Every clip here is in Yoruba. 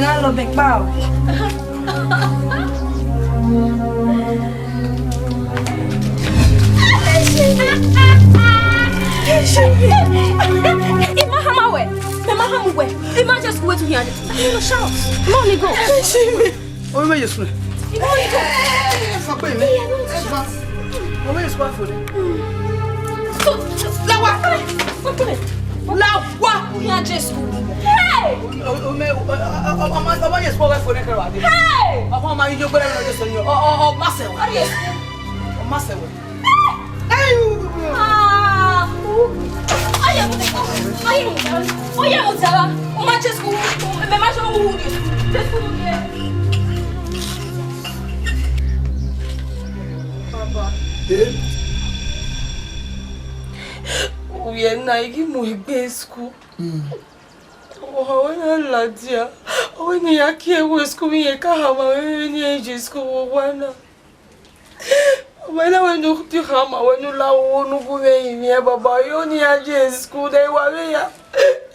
Benalo big bow. Ima just wait to hear it. You shout. Money go. Oh, where you sleep? Money go. Where you sleep for? Lawa. Lawa. We are just. Hey. Oh, yes, for the crowd. Hey. Oh, my, you're going to just on your. Oh, Marcel. Yes. Oh, Marcel. Ah. Oh, yeah, Mozilla. Oh, my just go. My master who is. Just go here. Papa. We are not going school. Oh, when I Ladia. When you are here, we're schooling a car. When you school, one. When I went to Hama, when you love no go in here, Baba, you only had school, they were here.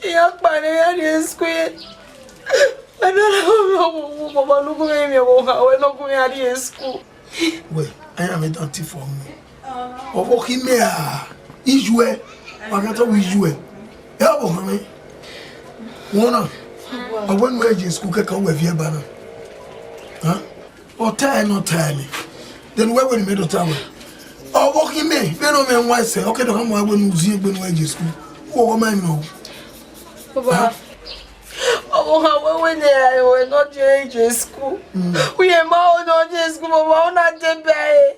Young Banana square. I don't know, Baba, look at me, we're not going out here school. Well, I am a dirty for me. Of walking there, is where I got to wish you. Help me. One, I went where you school can come with your banner. Huh? Or tie, not tie me. Then where will you make the tower? Oh, walking me. They don't mean why say, okay, don't come when you see when you school. Oh, man, no. Baba. Oh, when they were not in school. We are not in school, Baba, not the bay.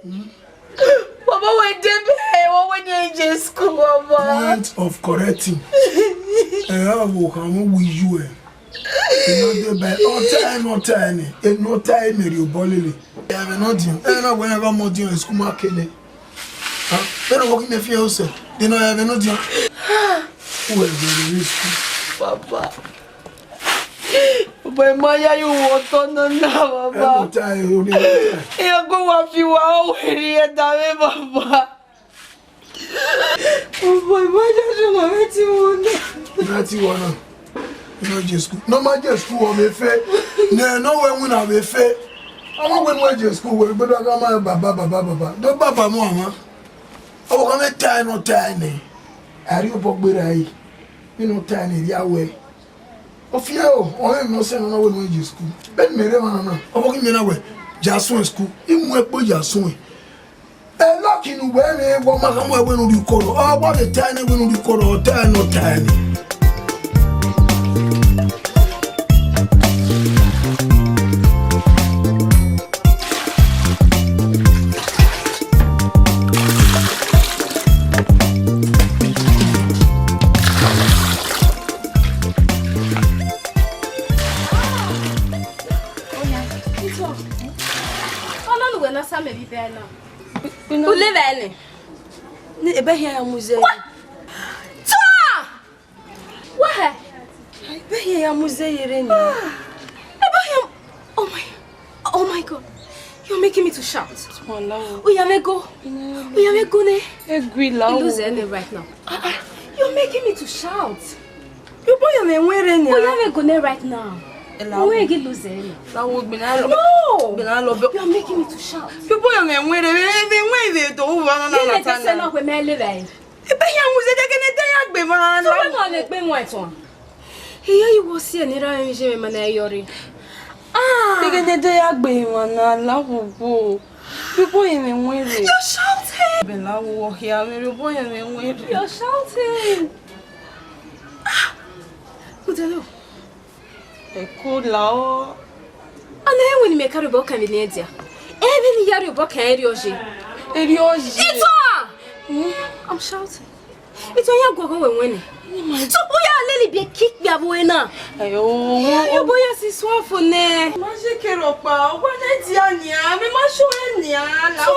Baba, when the bay, when you're in school, Baba. Point of correcting. I will come with you. Not tiny. It's not time, you bolly. I am not in. I know when I got more deal in school market. Then I'm walking the field, then I have no deal. Well, very risky. Papa. But Maya, you want on the now, Baba. You go up you are here, Papa. Oh, my mother, you want no just school. No matter school on the fair. No one will have a fair. I went to school, but I got my baba. Don't Baba Mama. Oh, I'm a tiny, not tiny. Are you pop with I? You know, tiny, Yahweh. Of you, or I'm not saying no one went to school. Ben Merriman, or walking me away. Just one school. In what boy you're sewing. And lucky to wear me, what my when you call. Oh, what a tiny when you call, or tiny, not tiny. Who live in? Ebe here museum. What? Toa! Where? Ebe here museum reni. Oh my God. You're making me to shout. Walao. Uyamego ne. Egwila. You lose any right now. You're making me to shout. You boy am enwere ni. Uyamego ne right now. No! You're making me to shout. You boy am enwere. We do wana na You say no we me live. Ebe here museum de kene dey agbe ma So we no le gbe mo eton. Here you go see any ra nje me na yori. De kene dey agbe wana lawo. You boy am enwere. You're shouting. Be lawo here you boy am enwere. You're shouting. Udelo. Eko lao. Ana when you make a book and Venetia. Even you book and Rioji. Erioji. It's all. I'm shouting. It's all you go winning. So boy, Lily be kick me away now. Ayo. You boy is swap for ne. Maje keropa. Wana diania. Me ma show enia. So.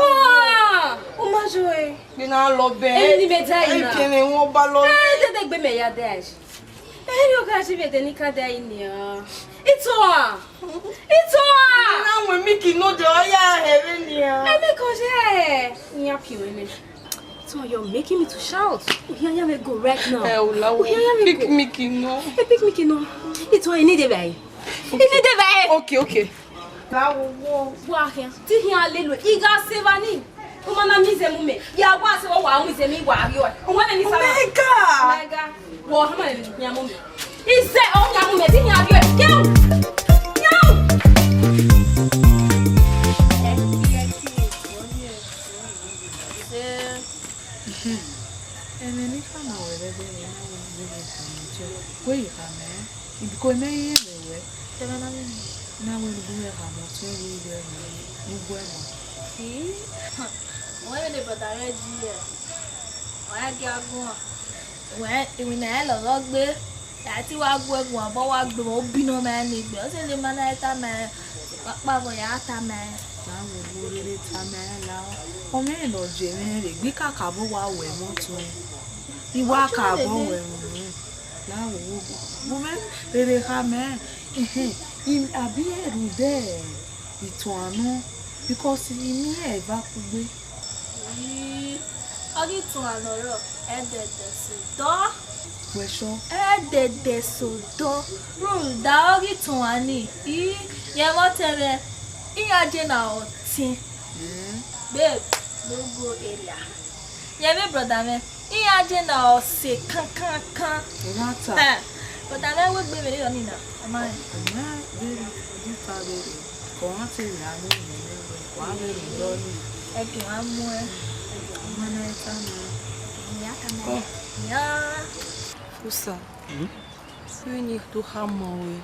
O ma joe. Bina lobe. Eni me dai na. Kene won ba lo. De gbe me ya dash. Eri o ga ji be de ni ka dai ni a. It's all. Now we make it no joy. I make it. So you're making me to shout. Here you go right now. Pick Mickey no. Pick Mickey no. It's why I need a way. Ini de vai. Okay. Lá o boa ti hin alelo. Iga sevani. Uma na mize mume. Ya wa se wa mize mi wa ri o. Uma na ni sala. Mega. Wo ha ma le nya mume. Ise o nya mume ti hin abi o. Keu. Eneni kama wewe Wait, man. If you may anyway, now we'll do a hammer to you. See? When they put a red year, I get one. When I love me, that's why I work one, but I go be no man. Because in the man at a man, Papa Yata man. I will really tell me now. Oh, man, or Jimmy, we can't cover while we're more to him. You walk out now, woman, they have man. In a beer, there, it's one, because in me, evacuate. I get to another, and the door. Question. The sodo. Rule, doggy to any. Yamatere. Iajena or tea. Babe, no go area. Yame brother me. Iajena or say can. But I would be very on ina. Am I? Very good. Come on, say I'm more. Yeah. Fusa. We need to hammer away.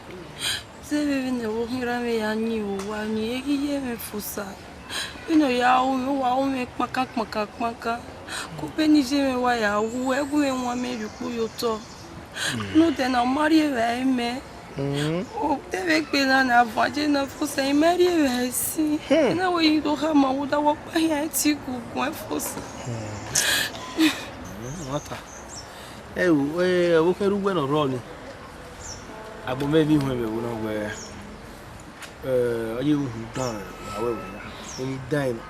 Say we never hear me and you when you hear me Fusa. You know, you will make maka. Company Jimmy, why are we going one maybe pull your toe? No, then I'll marry me. Oh, they make me an avagina for saying marry I see. Now you don't have my wood. I walk by and see good Fusa. What? Hey, we can run or run. I will maybe when we know where you done. However, when you dine.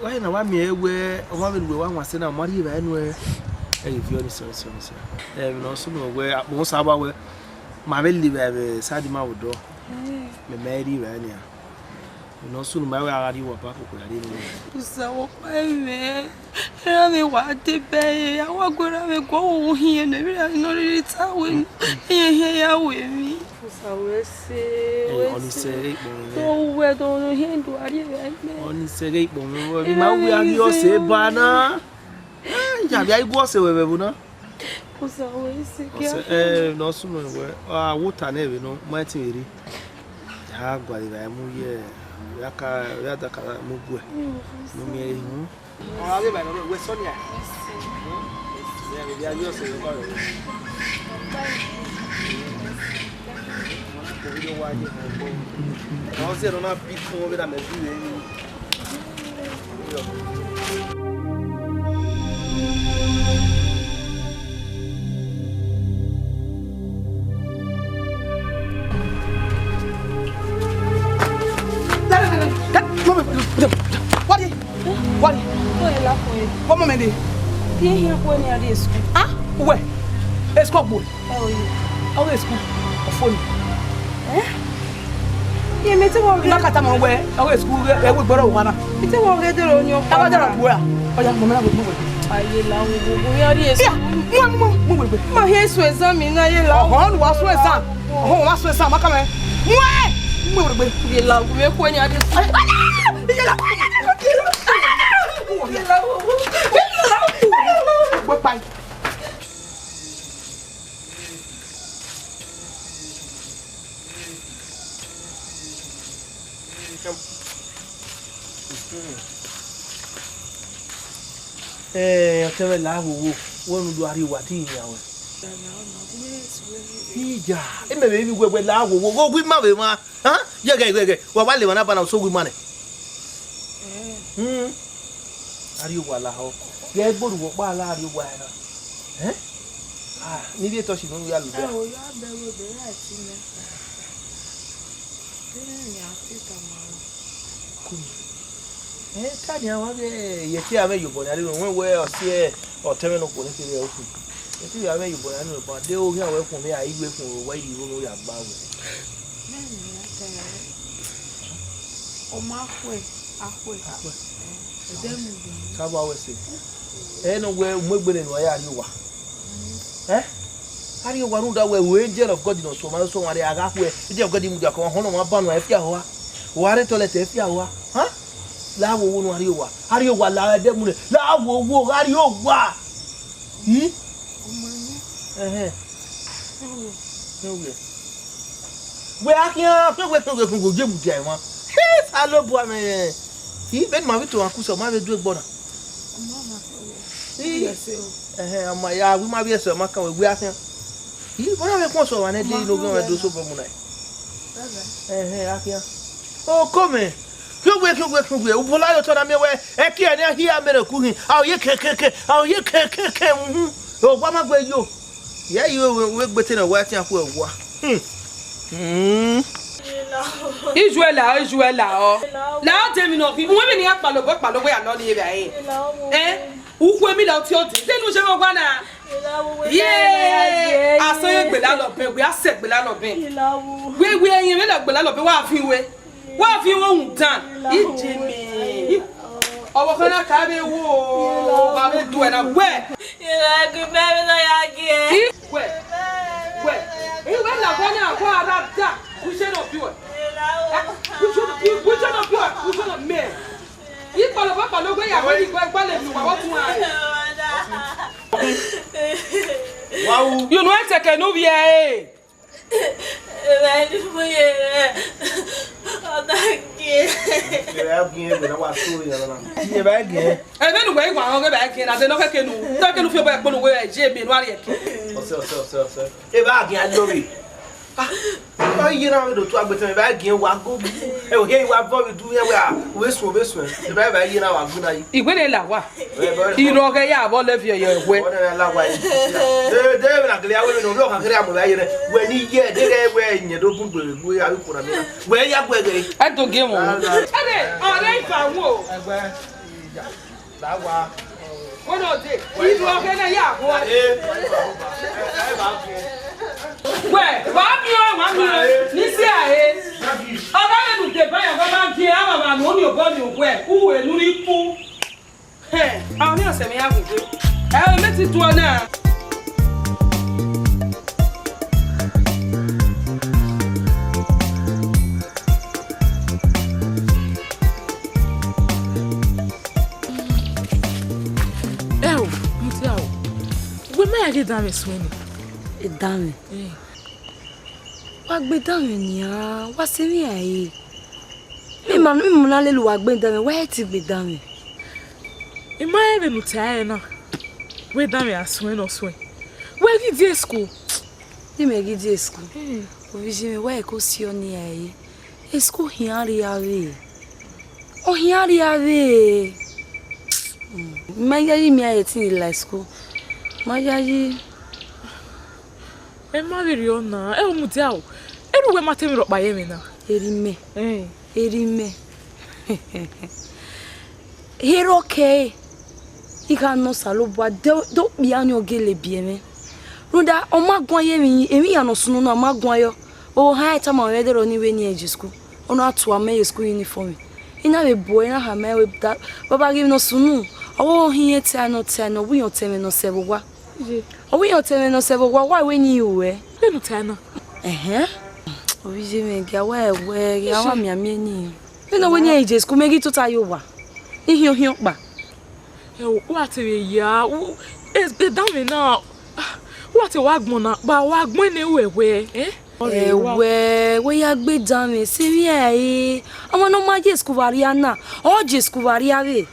Why now? I'm here where a woman will want to send a money anywhere. Hey, if you're sorry. No sooner where most of our my belly were sad in my door. Me marry Rania. No sooner my way are you back. So, I mean, what the bay? I want to go here and every know it's out here with me. So, say, oh, where don't you do? Only say, we are your say, Bana. I was a webinar. No sooner where water never know my theory. I got it. Yaka mugwe mumye hu ale ba no we Sonia ya yo se ba ro ko video wa ni ko no se no na bi ko be da me bi ni What? Come on, Mandy. Here, when you're at school. Ah, where? A school boy. Oh, it's school. A phone. You met a woman. Not at a moment where our school would borrow one. It's a woman on your father. Oh, young woman would move. I love we are here. My hair sweats on me. I love was with some. Oh, was with some. Come on. You love me when you're at Bye. I tell you, I will do what he knows. It may be where I will go with my mother. Huh? Yeah, well, while they were up so good money. Are you well? Yeah, but what are you well? Eh? Ah, need to touch you when we are there. Oh, yeah, there will be right in there. Eh, Tanya, what you have you, but I don't know where or see or terminal police. Eti ya we ibo ya no ba de o ri awe fun mi a igbe fun wa yi ro ya gba wo. O ma ahwe. Edemu. Saba we se. No we mgbere no ya ariwa. Ariwa no da we angel of God no so ma so wa de aga hwe. Angel of God mu da ko hono ma ba no afia ho a. Ware toilet afia ho a. La wo no ariwa la edemu le. La wo ariwa. We akia we go game dia won. Alo bo me. Ben ma to akuso ma be do egbona. Ama ya we ma be so ma kan we akia. Bona me kon so wa na dey no gan do so bo mu na. Akia. Oh come. Kugwe u bola yo to na me we e ki ene hia mere ku hin. Aw ye keke. O gba ma gbe yo. Yeah, you work better than what you for. Israel. Now tell me no. Women here palo we are not here. Who will me out your thing? Then you shall go na. Yeah. I saw you belalo pe. We are set belalo pe. We are even like belalo pe. What have you won't done? Jimmy. Our kana kabe wo. Babe do na we. Good baby no yagi. Where? You went like one hour, what about that? We should not do it. We should not do it. We should not men. You follow Papa, no way. I want to go and balance you. Wow, you know, I take a new year. Dame swing. Dame. Wa gbe dame ni a, wa se mi aye. Mi mo na le lu wa gbe dame, wa ti gbe dame. E ma e be nu tae na. We dame a swing no swing. We gi di school. Ni me gi di school. O vi je me wa e ko si oni aye. E school hiari ave. O hiari ave. Ma ya yi mi aye ti la school. Majaji e ma veri ona e o mutiao e ruwe matemi ro pa ye mi na erime hero ke ika no salobwa do bia ni ogele bie me runda o magun ye mi emi ya no sunu na magun yo o ha eta ma we dero ni we ni eji school ono atu ame school uniform ina be boy na ha me we da baba give no sunu owo hin eti no we yon teme no sebwa owo yon teme no sebwa why we ni we nu tana obi je me ga we ya wa mi ami ni no we ni eji school megi to tayo wa ihion pa what we ya e down me now what wa gbon na ba wa gbon ni we we ya gbe down me si mi aye omo no ma je school variana o je school variave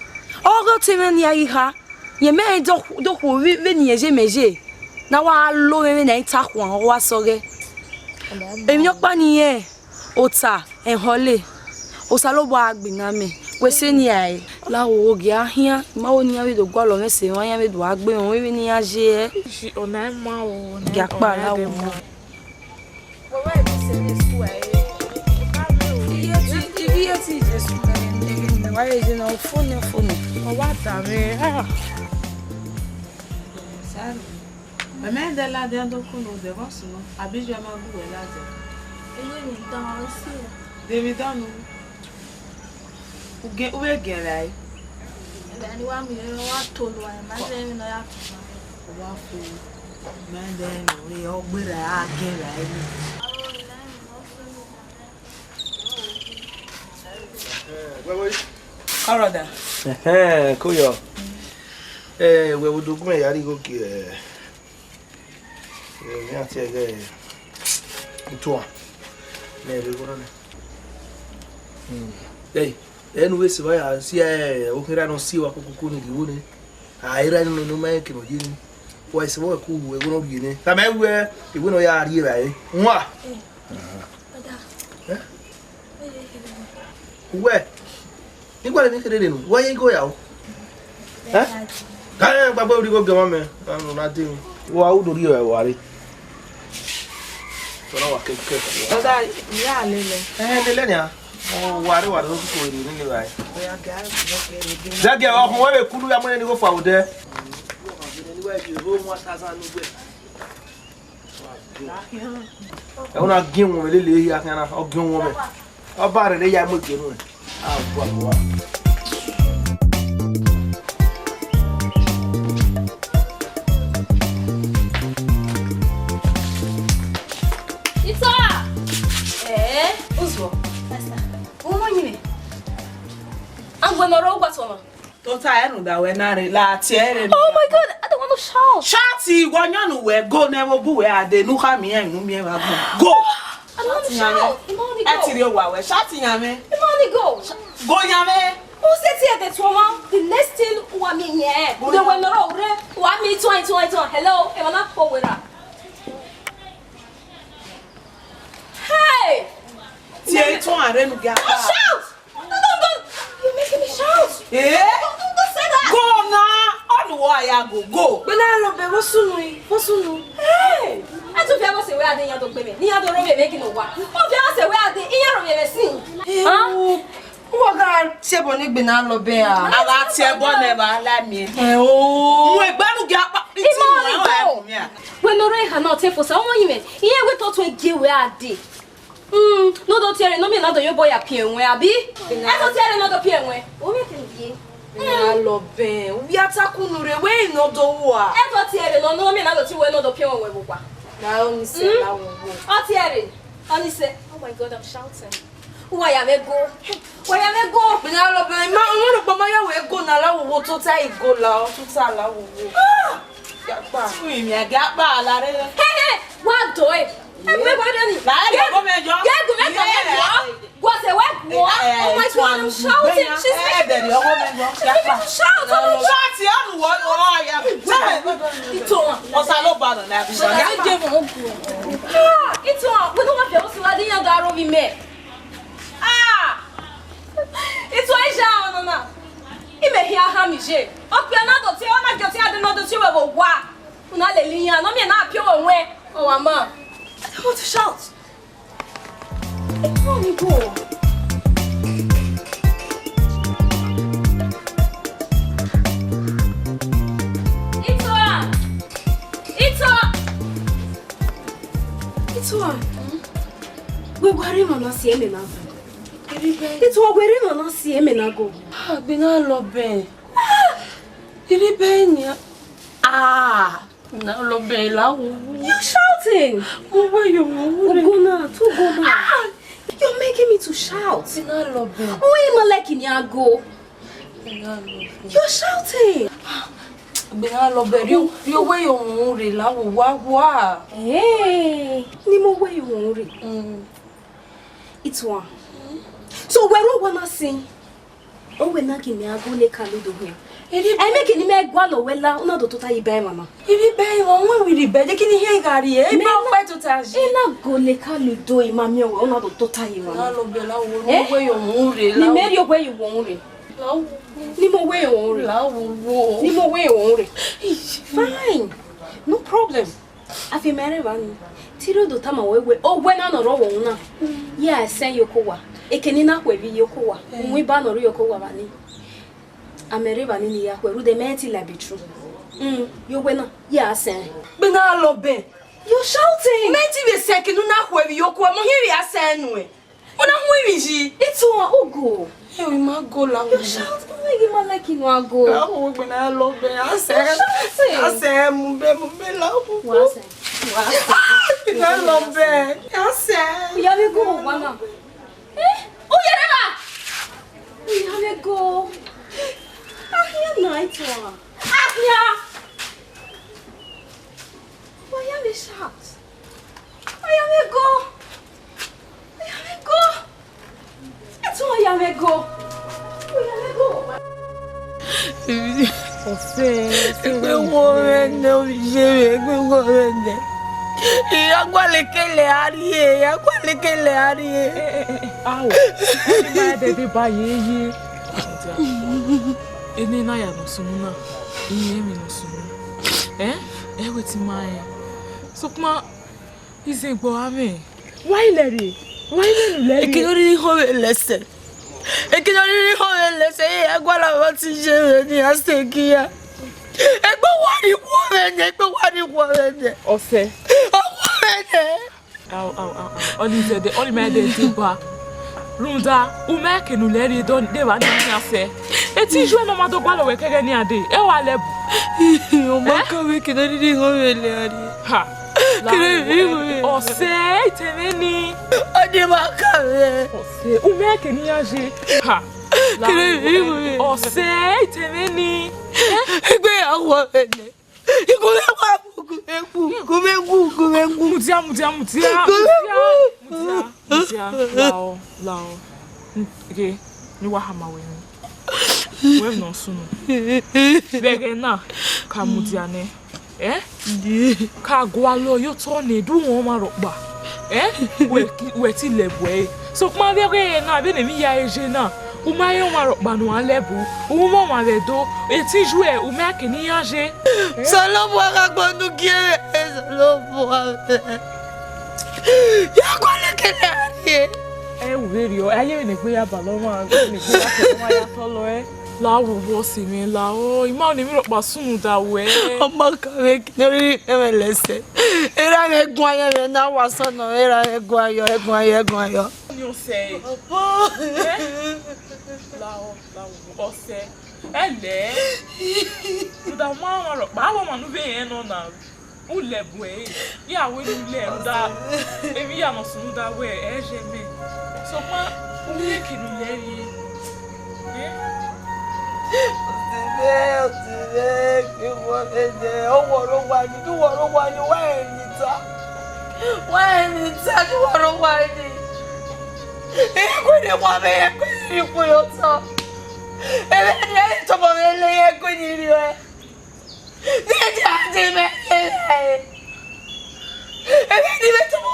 ogo temen ya iha ye me do ko we ni eje meje na wa lo me na itakun wa soge emi no pa ni ye ota enhole osalobo agbina me we se ni ai lawo oge ahia ma oni awe do gwa lo me se wan ya me do agbe won we ni aje ona ma o na ya pa lawo mo Wa e se ni school ai Ibi Jesu me wa ye na phone o wa ta me Mais de là dedans qu'on nous avance non. Abija ma bou là dedans. Ewe ni dan aussi. Devido nous. O é guerra. Ni wa mi wa to lo ai ma se mi no ya to. Wa fu. Mais de no ri o gbera a guerra ni. Koroda. Koyo. We would do me yari go ki me ati ege to me be go na. Anyway, se vai assim o que era no si wa kuku ni giwo ni. Ira ni no mai ke no jini. Wa se wa ku we go no bi ni. Ta me we no ya ri ra e. Nwa. We. Ni gwa ni kede no. Wa yin go ya o. Kan gba gba ori go gama me. Anu na de. Wa u do ri e wa ri. So na wa ke. Oda ya lele. Lele ni a. Wari wari so ko ri ni bai. Zage o kun we kulu ya mo ni go fa o de. Ni wa ji ro mo ta nu gbe. E una gin won le le ya kan na o gin won me. O ba re le ya mo gin nu. Ah bo. Oh my god, I don't want to shout. Shouty, wanyanu we go never go where they no ha me and no me go. I don't want to shout. Imani go. Etiri wa we shouting yame. Imani go. Go yame. Who said here that woman? The next thing wa me here. The when no re wa me 20. Hello, e wanna go with her. Hey. Tie to are nu ga. Shout. Don't. You're making me shout. Don't say that. Go na. On wa ya go. But now lo be wosunu. Hey. I don't feel say we are dey to gbe me. Ni ado ro me making no wa. O feel say we are dey in ro me sin. Huh? Who ga se bo ni gbe na lo be a. Ala tie bo never la mi. Mo egbanu ga pa. When no re ha not take for someone you me. Here we thought we give we are dey. No do tiere no me na do yo boy apia enwe abi. I do tiere no do pia enwe. O me tin bi. Na lo be. We atakunu re we no do wa. I do tiere no me na do ti we no do pia enwe bukwa. Na only say na wo. O tiere. Only say, oh my god, I'm shouting. Why am I go? Why am I go? But now lo be ma won po ma ya we go na la wo to ta igo la o to ta la wo. Ya pa. Ui mi ga pa la re. Hey, what do it? Everybody, Go me jo. Go say what? Oh my god, I'm shouting. She's making me shout. Shout ya nu wo ya. Ito. O sa lo ba na bi so. Ito. We don't want to see what they are ro mi me. Ito ai ja ona. Ime hia ha mi je. O pe na do ti o na jo ti ade no do ti we bo wa. Una le liyan no me na apio onwe. Oh mama. I don't want to shout. It's only go. It's on. We worry mama see me na. It's what we mama see me na go. Be na lo be. Iribe ni. Na lo be la wo. You shouting? You're making me to shout. You're shouting. Hey, it's one. So where do wanna sing? Oh, we're not in the agony caludo here. I make any meg gualo wella, una do tota ibe mama. Ibi be won we ri be je kini he gari e be o pe to ta je. Ina go le caludo e mami o una do tota yi mama. Na lo be la wo we yo mu re la. Ni meri o we you won re. Ni mo we o re. La wo. Ni mo we o re. Fine. No problem. Afi mere van. Tiro do tama we o we na no ro wo na. Yeah, say yokowa. Ekeni na kwe bi yokowa. Nwi ba no ro yokowa ba ni. Amereba nini ya kwe rude meti la bitru. You wena. Yes, eh. Bina lobe. You're shouting. Menti be seki no na hwe bi yoko mo hiri asen no e. Una hwe ji. It's all Ogo. Hey, we ma go la. You shout. Oh, like you want go. Oh, bina lobe. Asen mu be la. What's it? Bina lobe. Asen. You have to go, Mama. Eh? Oh, yeah, you have to go. Ah, you're nice one. Ah, yeah. Why have you shout? I have to go. I have to go. It's all I have to go. I have to go. Egbe wo rende o jere egbe wo rende. Iya kwalekele ariye, ya kwalekele ariye. Awo. Ni ma de ba yeye. Eni na ya no sunu na. Iye mi no sunu. Weti mai. So kuma ize gbo ame. Why leri? Why leri? Ekinori ho lese. Ekinori ho lese ya gwala wo ti jere ni asekiya. Egbe wari wo rende, egbe wari wo rende. Ose. Au. Only the only man they do ba. Runda, o me ke no leri don de ba ni afe. Eti jo no ma do gba lo we kege ni ade. E wa lebu. O ma ka we ke no ri ho le ari. Ha. Ose, temeni. Ode ma ka we. Ose, o me ke ni age. Ha. Ose, temeni. Egbe awo ene. Ikule wa Mutia. Lao. Okay, ni wa hama we. We no sunu. Bege na ka mutia ne. Ka gwa lo yo to ne du won ma ropa. We ti lebu. So kuma bege na be ne mi ya eje na. O ma yo ma ropa no alebu. O mo ma le do. Eti jouer o me ke ni age. Solo boa quando quer, solo boa. Ya quale que le ari. Werio, aye ne gbe ya baloma, ne gbe ya ko ya tolo La wo bo si mi la o, ima ni mi ro pa sunu da we. Omo ka we ki ri e lese. Era me gun aye me na wa sono, era me gun ayo. You say. La o se. Ele. Da ma ro pa wo ma nu be yen no na. U lebu e. Ya we nu le da. Ebi ya no sunu da we e je me. So ma o le ki nu le ri. Meu Deus, que vou vender. O woro wa ni wa enita. Que woro wa ni. Ko ni wa be ko ni ko yo so. Ebe ni to mo le ko ni ri we. Ni ja de me. Ebe ni be to mo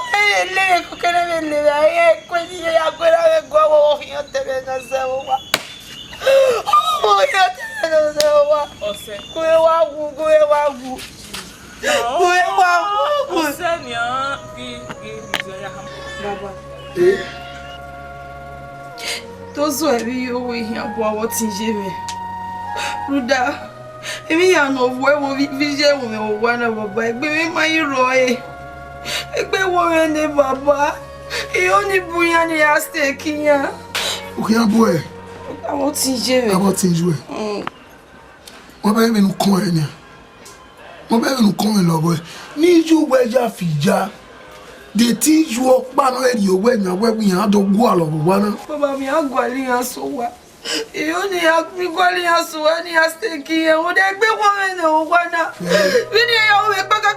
le ko kere me le ai ko ni ya ko ra be go wo fi te be na se wa. Oh, ya te no wa. Ose. Ko wa gu. Ose ni a ki ya ham. Baba. Tozo ebi yo we hi abo awo tinje me. Ruda. Emi ya no wo vije wo me wo na baba. Egbe mi ma yi ro e. Egbe wo re ne baba. E oni buya ni ya stake ya. Okay, boy. Awo tinje me. Awo tinje we. Mo ba me nu kon enya. Mo ba me nu kon lo boy. Ni ju we ja fija. They teach you up man already when you work in do go along one. Baba mi agwali yan so wa. E oni mi gwali yan so wa ni asteki e o de gbe won ne o wa na. Bi ni ya o be paka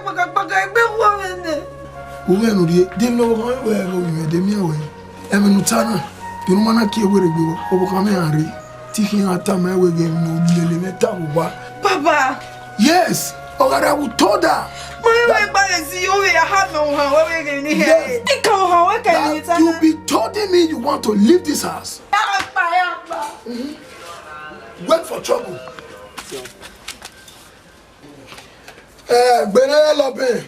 gbe won ne. O me no de dem no ko we no de mi awe. E me no tana. You no mana ki e we gbe o bo ka me ari. Tiki ata me we ge no lele meta wo. Baba. Yes. Ogara wo toda. You be telling me you want to leave this house. Wait for trouble. Benaya Lobe.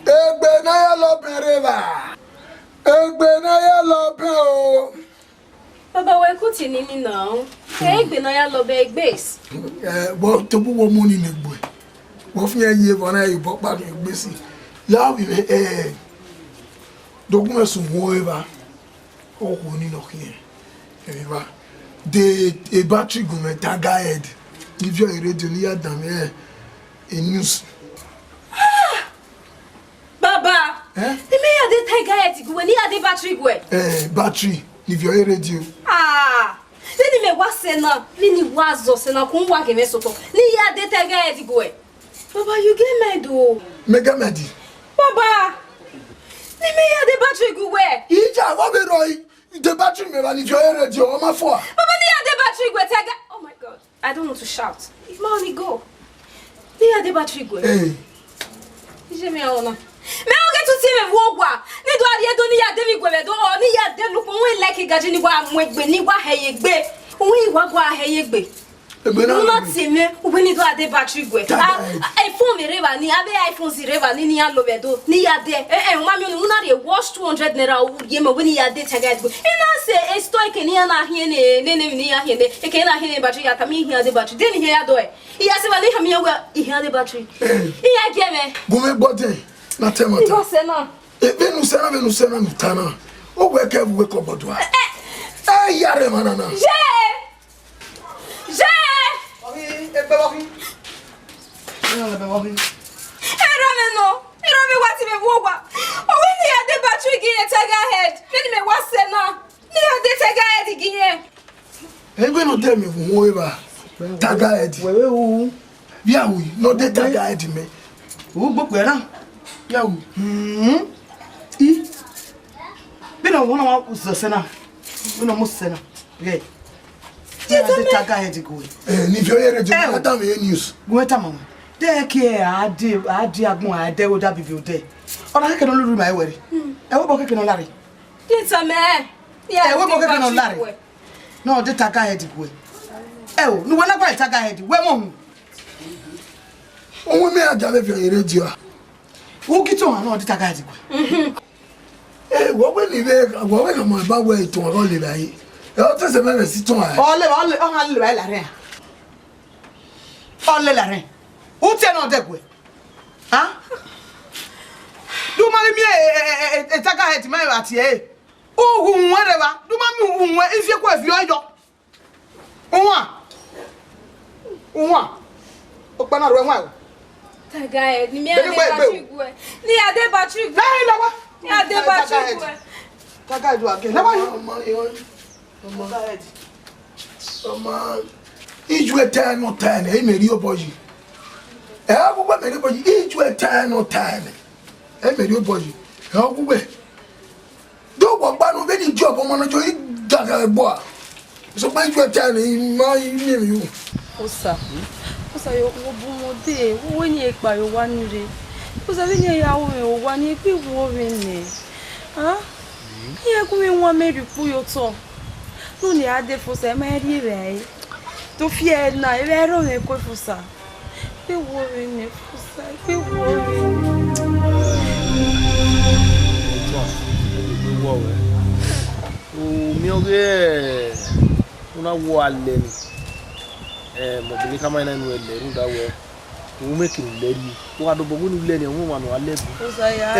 Benaya Lobe River. Benaya Lobe. Baba, we're cooking in now. Egbe na ya lo be gbes. Bo to bu wo mu ni negbo. Wo fi ye bona e bo pa gbesi. Ya wi document sun wo eba. O ko ni no kin. Eba. De a battery go me taga head. If you are radio near them a news. Baba. The me ya de taga head go ni ya de battery go. Battery. If you are radio. Then me was sena, ni wazo sena kunwa ke me soto. Ni ya de taga head go. Baba, you get mad o. Mega mad. Baba. Ni me ya de battery go where? Ija wo be roi. The battery me if you are radio o ma fo. Baba, ni ya de battery go taga. Oh my god. I don't want to shout. If money go. Ni ya de battery go. Je me ona. Me o get to see me wogwa. Ni do ade do ni ya de mi gwe do o ni ya de lu ko won like gaji ni wa mu egbe ni wa heye gbe. Won iwa gwa heye gbe. No not see me. We need to add battery go. iPhone me reba ni abe iPhone si reba ni ya lo be do. Ni ya de. Mama mi una dey wash 200 naira ye me we ni ya de taga go. Ina say e stock ni ya na hie ni ya hie ne. E ke na hie battery ya kami hie de battery. Den hie ya do e. Iya se ba ni ha mi ya we hie de battery. Iya ge me. Go me bote. Na tema ta. Ibo se na. Be nu se na mutana. O we ke we ko bodwa. Yare manana. Ebe no tell me who ever taga head. Wewe hu. Bia hu no de taga head me. Hu gbogbo ran. Bia hu. I. Bi no wona wa usosena. Bi no musena. Okay. De taga head go. Ni fi oyere je ata me news. Go eta mama. De ke ade agbon ade wo da bibi o de. Ona keke no luru mai were. E wo bo keke no lare. Lita me. Yeah, we bo keke no lare. No, de taga head go. O, no wona kwa taga head. We mo. O me aja le fi oyere je a. Wo kito han no de taga head go. Wo we ni be wo we mo ba we to ro le bayi. O te se me si ton a. Ole o han le bayi lare. Ole lare. Who tell no degwe? Huh? Do mali mi e taga head mai ati e. O hu whatever. Do mami hu if you kwa fi oyo. Onwa. O pa na ro enwa. Taga head ni me ade battery go. Ni ade battery go. Ni ade battery go. Taga head again. Lawa yo. Taga head. Mama. Ijwe time no time. E me ri oboji. Everywhere many boy each way time no time. Many boy. Everywhere. Do what bad no any job on manager daga boy. So my way time my name you. Osa. Osa yo wo bu mo de. Wo ni e pa yo wa ni re. Osa bi ni ya wo me wo wa ni pe wo re ni. Ah? Ye ku mi won me ri pu yo to. No ni ade fo se ma ri re. To fie na e ro me ko fo sa. Pe worry me fusa, pe worry. Worry. O meu ge una wale ni. Mo bi kama ina nu ele ru da we. O me ki le ni. O ado bogu ni le ni o mo ma no ale. Fusa ya.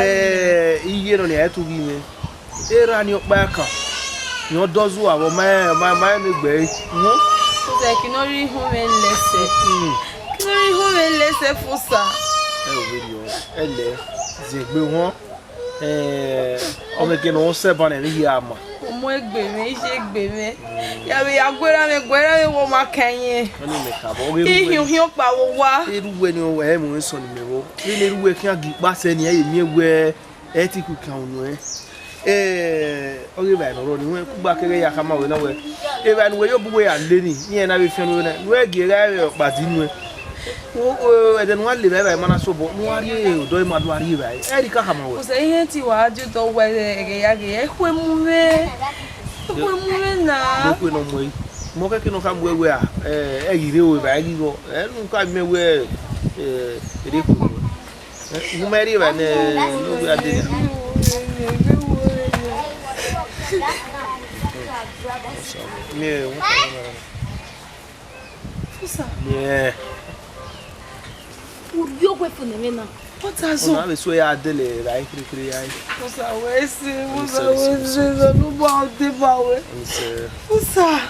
Iye no ni e tu bi me. Era ni o pa kan. Ni o dozu awo ma ni gbe. Fusa ki no ri hu me lese. Lórí ho me lese fusa. O video ele zegbe won o me ke no se ban ni ya ma. O mo egbe me se egbe me. Ya be agbera me wo ma kanyin. Oni me ka bo ge Ihun pa wo wa. Eruwe ni o e mo so ni me wo. Ni eruwe ki agi pa se ni e mi ewe e ti ku kan nu o ge ba no ro ni we ku gba kere ya ka ma we na we. E ba ni we yo bu we ya le ni na be fe no na. We ge ga e pa di nu e den wa le ba mana so bo no ari e do ma do ari ba e ri ka ka ma we. O se ihe ti wa ju do we ge ya ge e hwe mu me. Hwe mu me na. Ko no mo yi. Mo ke no ka mu we a e yire we ba ri go. Nu ka me we ri ku. Mu me ri ba ne no we ade. Me Fusa. Yeah. You go for me now. What has Ona be so ya dele right kiri ai. Fusa we se no ba de ba we. Fusa.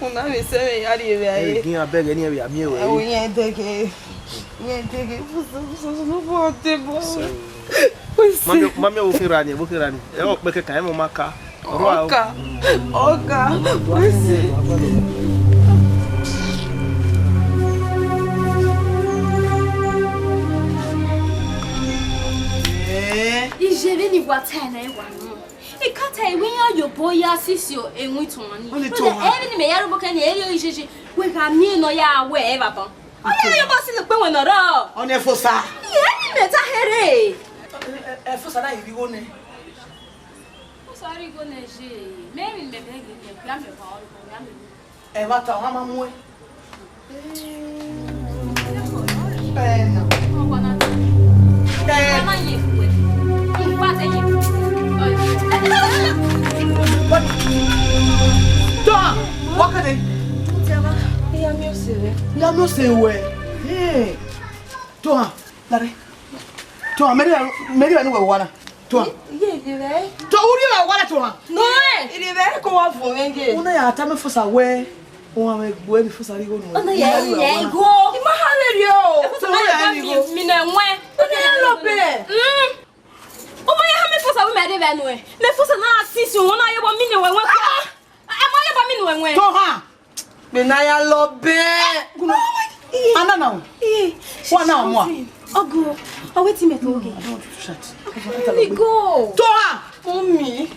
Una me se me ya ri be ai. Egin abeg any we am here we. O yen teke. Fusa no ba de ba we. Mami o firani. E o pe ke kan mo maka. Oka. We se. Je vais n'y voir t'aider one. Et quand tu es venu au boy assisio et oui ton ani. Even me yaro boka ni eri ojeje. We ka mi no ya we eva bon. Oya yo bosi le pe won ro. On est faux ça. Ye me ta here. Faut ça là il ne. Sorry go neje. Même me beg me plan me ba o me. E va ta mama mo. Non. Wana. Mama ye we. What are you? Toi, wakane. Ya mi o se we. Ya no se we. Eh. Toi, lare. Toi, meri ba ni we wana. Toi. Ye de we. Toi, uri ba wana toi. No, ide be ko wa fo nge. Una ya ta me fosa we. O me gbo mi fosa ri go no. Ona ye go. Ima haleri o. So na ya mi na nwe. Ona ya lobe. O ma ya ha me fosa we me de be no e. Me fosa na assist won na ye bo mi ne we we. E mo ye bo mi ne we. To ha. Me na ya lobe. Ana na. Wa na mo. Ogo. O wetin me to oge. Me go. To ha. Mommy.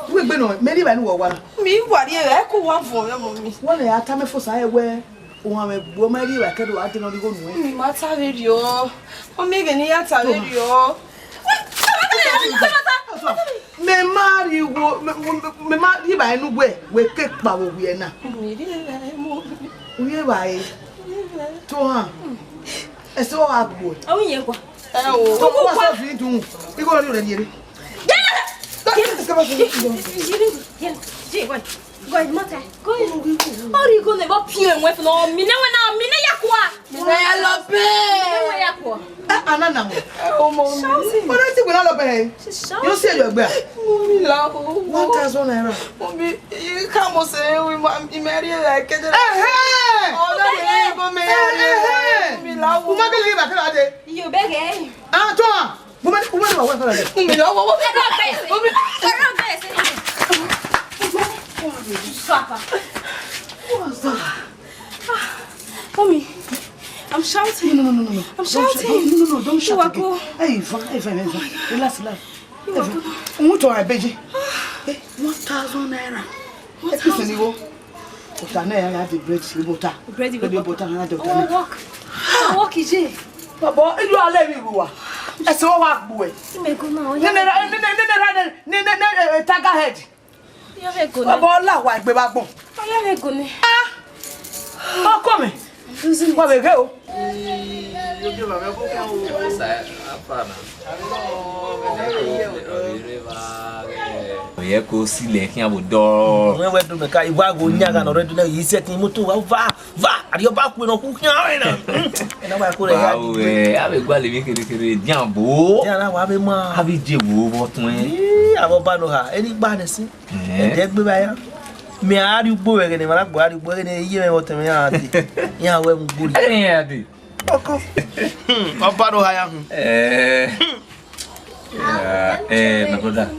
We gbe no, meri ba ni wo wana. Mi wari e ko wa fo me mommy. Wọ́n ya ta me fosa e we. O ame gbo meri ba kedo ade no ri go nu e. Mi ma ta veri o. Mommy ge ni ya ta veri o. Me mari wo me mari ba enu we ke pa wo wi na. Mi ri e mo. Wi ba e. To ha. E so agbo. O ye kwa. E o. To ko so fi dun. Igo ri o re ni ere. Origo ne bo pie nwe fo no mi ne we na mi ne yakwa. Mi na ya lobe. Ne yakwa. Anana mo. O mommy. O re ti gbe na lo be. Yo se yo gbe a. Mommy la o. 1000 naira. Mommy, you come say we marry like it. Oh, that go me. Mommy la o. Uma ke li ba ke la de. You beg Ah, to ha. Uma wa wa la de. Mommy la o. Mommy, I'm shouting. No. I'm shouting. No, don't shout again. Hey, fine. Relax. Muito a beji. 1000 naira. E que se nigo. Ota na ya de bread si bota. Bread bota na de ota. Oh, walk ije. Baba, ilu ale mi ruwa. E se wo wa gbo e. Me go na o. Ne taga head. Ya me go. Baba la wa gbe ba gbon. Ya me go ni. O ko mi. Wa be ge o. Oye ko sile ki abo do. We we do me ka iwa go nyaga no redu na yi set ni moto va ari oba ku no ku kyan na. E na wa ko re ya di. We abe gba le mi kere diambo. Dia na wa be ma. Abi je wo bo tun e. Abo ba no ha eni gba ne si. E de gbe ba ya. Me ari ugbo we ne mara gbo ari ugbo ne iye me wote me ya ati. Ya we nguri. Ya di. Oko. Oba no ha ya hu. My brother,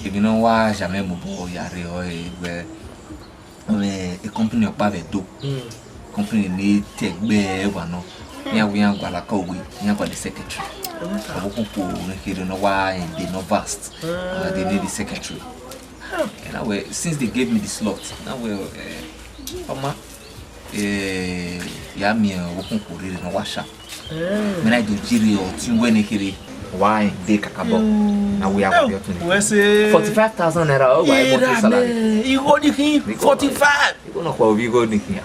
if you know why jamais mon beau yare a company of Pavedo. Company need take be one. Nya we am gwala ka we, nya kwa the secretary. Aboko ko here no why they no vast. They need the secretary. And now since they gave me the slot, now we Oma ya mi aboko ko really no washa. When I do jiri or tin when here why they kakabo. Now we have 45,000 naira. Oh, why what salary? You go ni 45. You go no kwa we go ni here.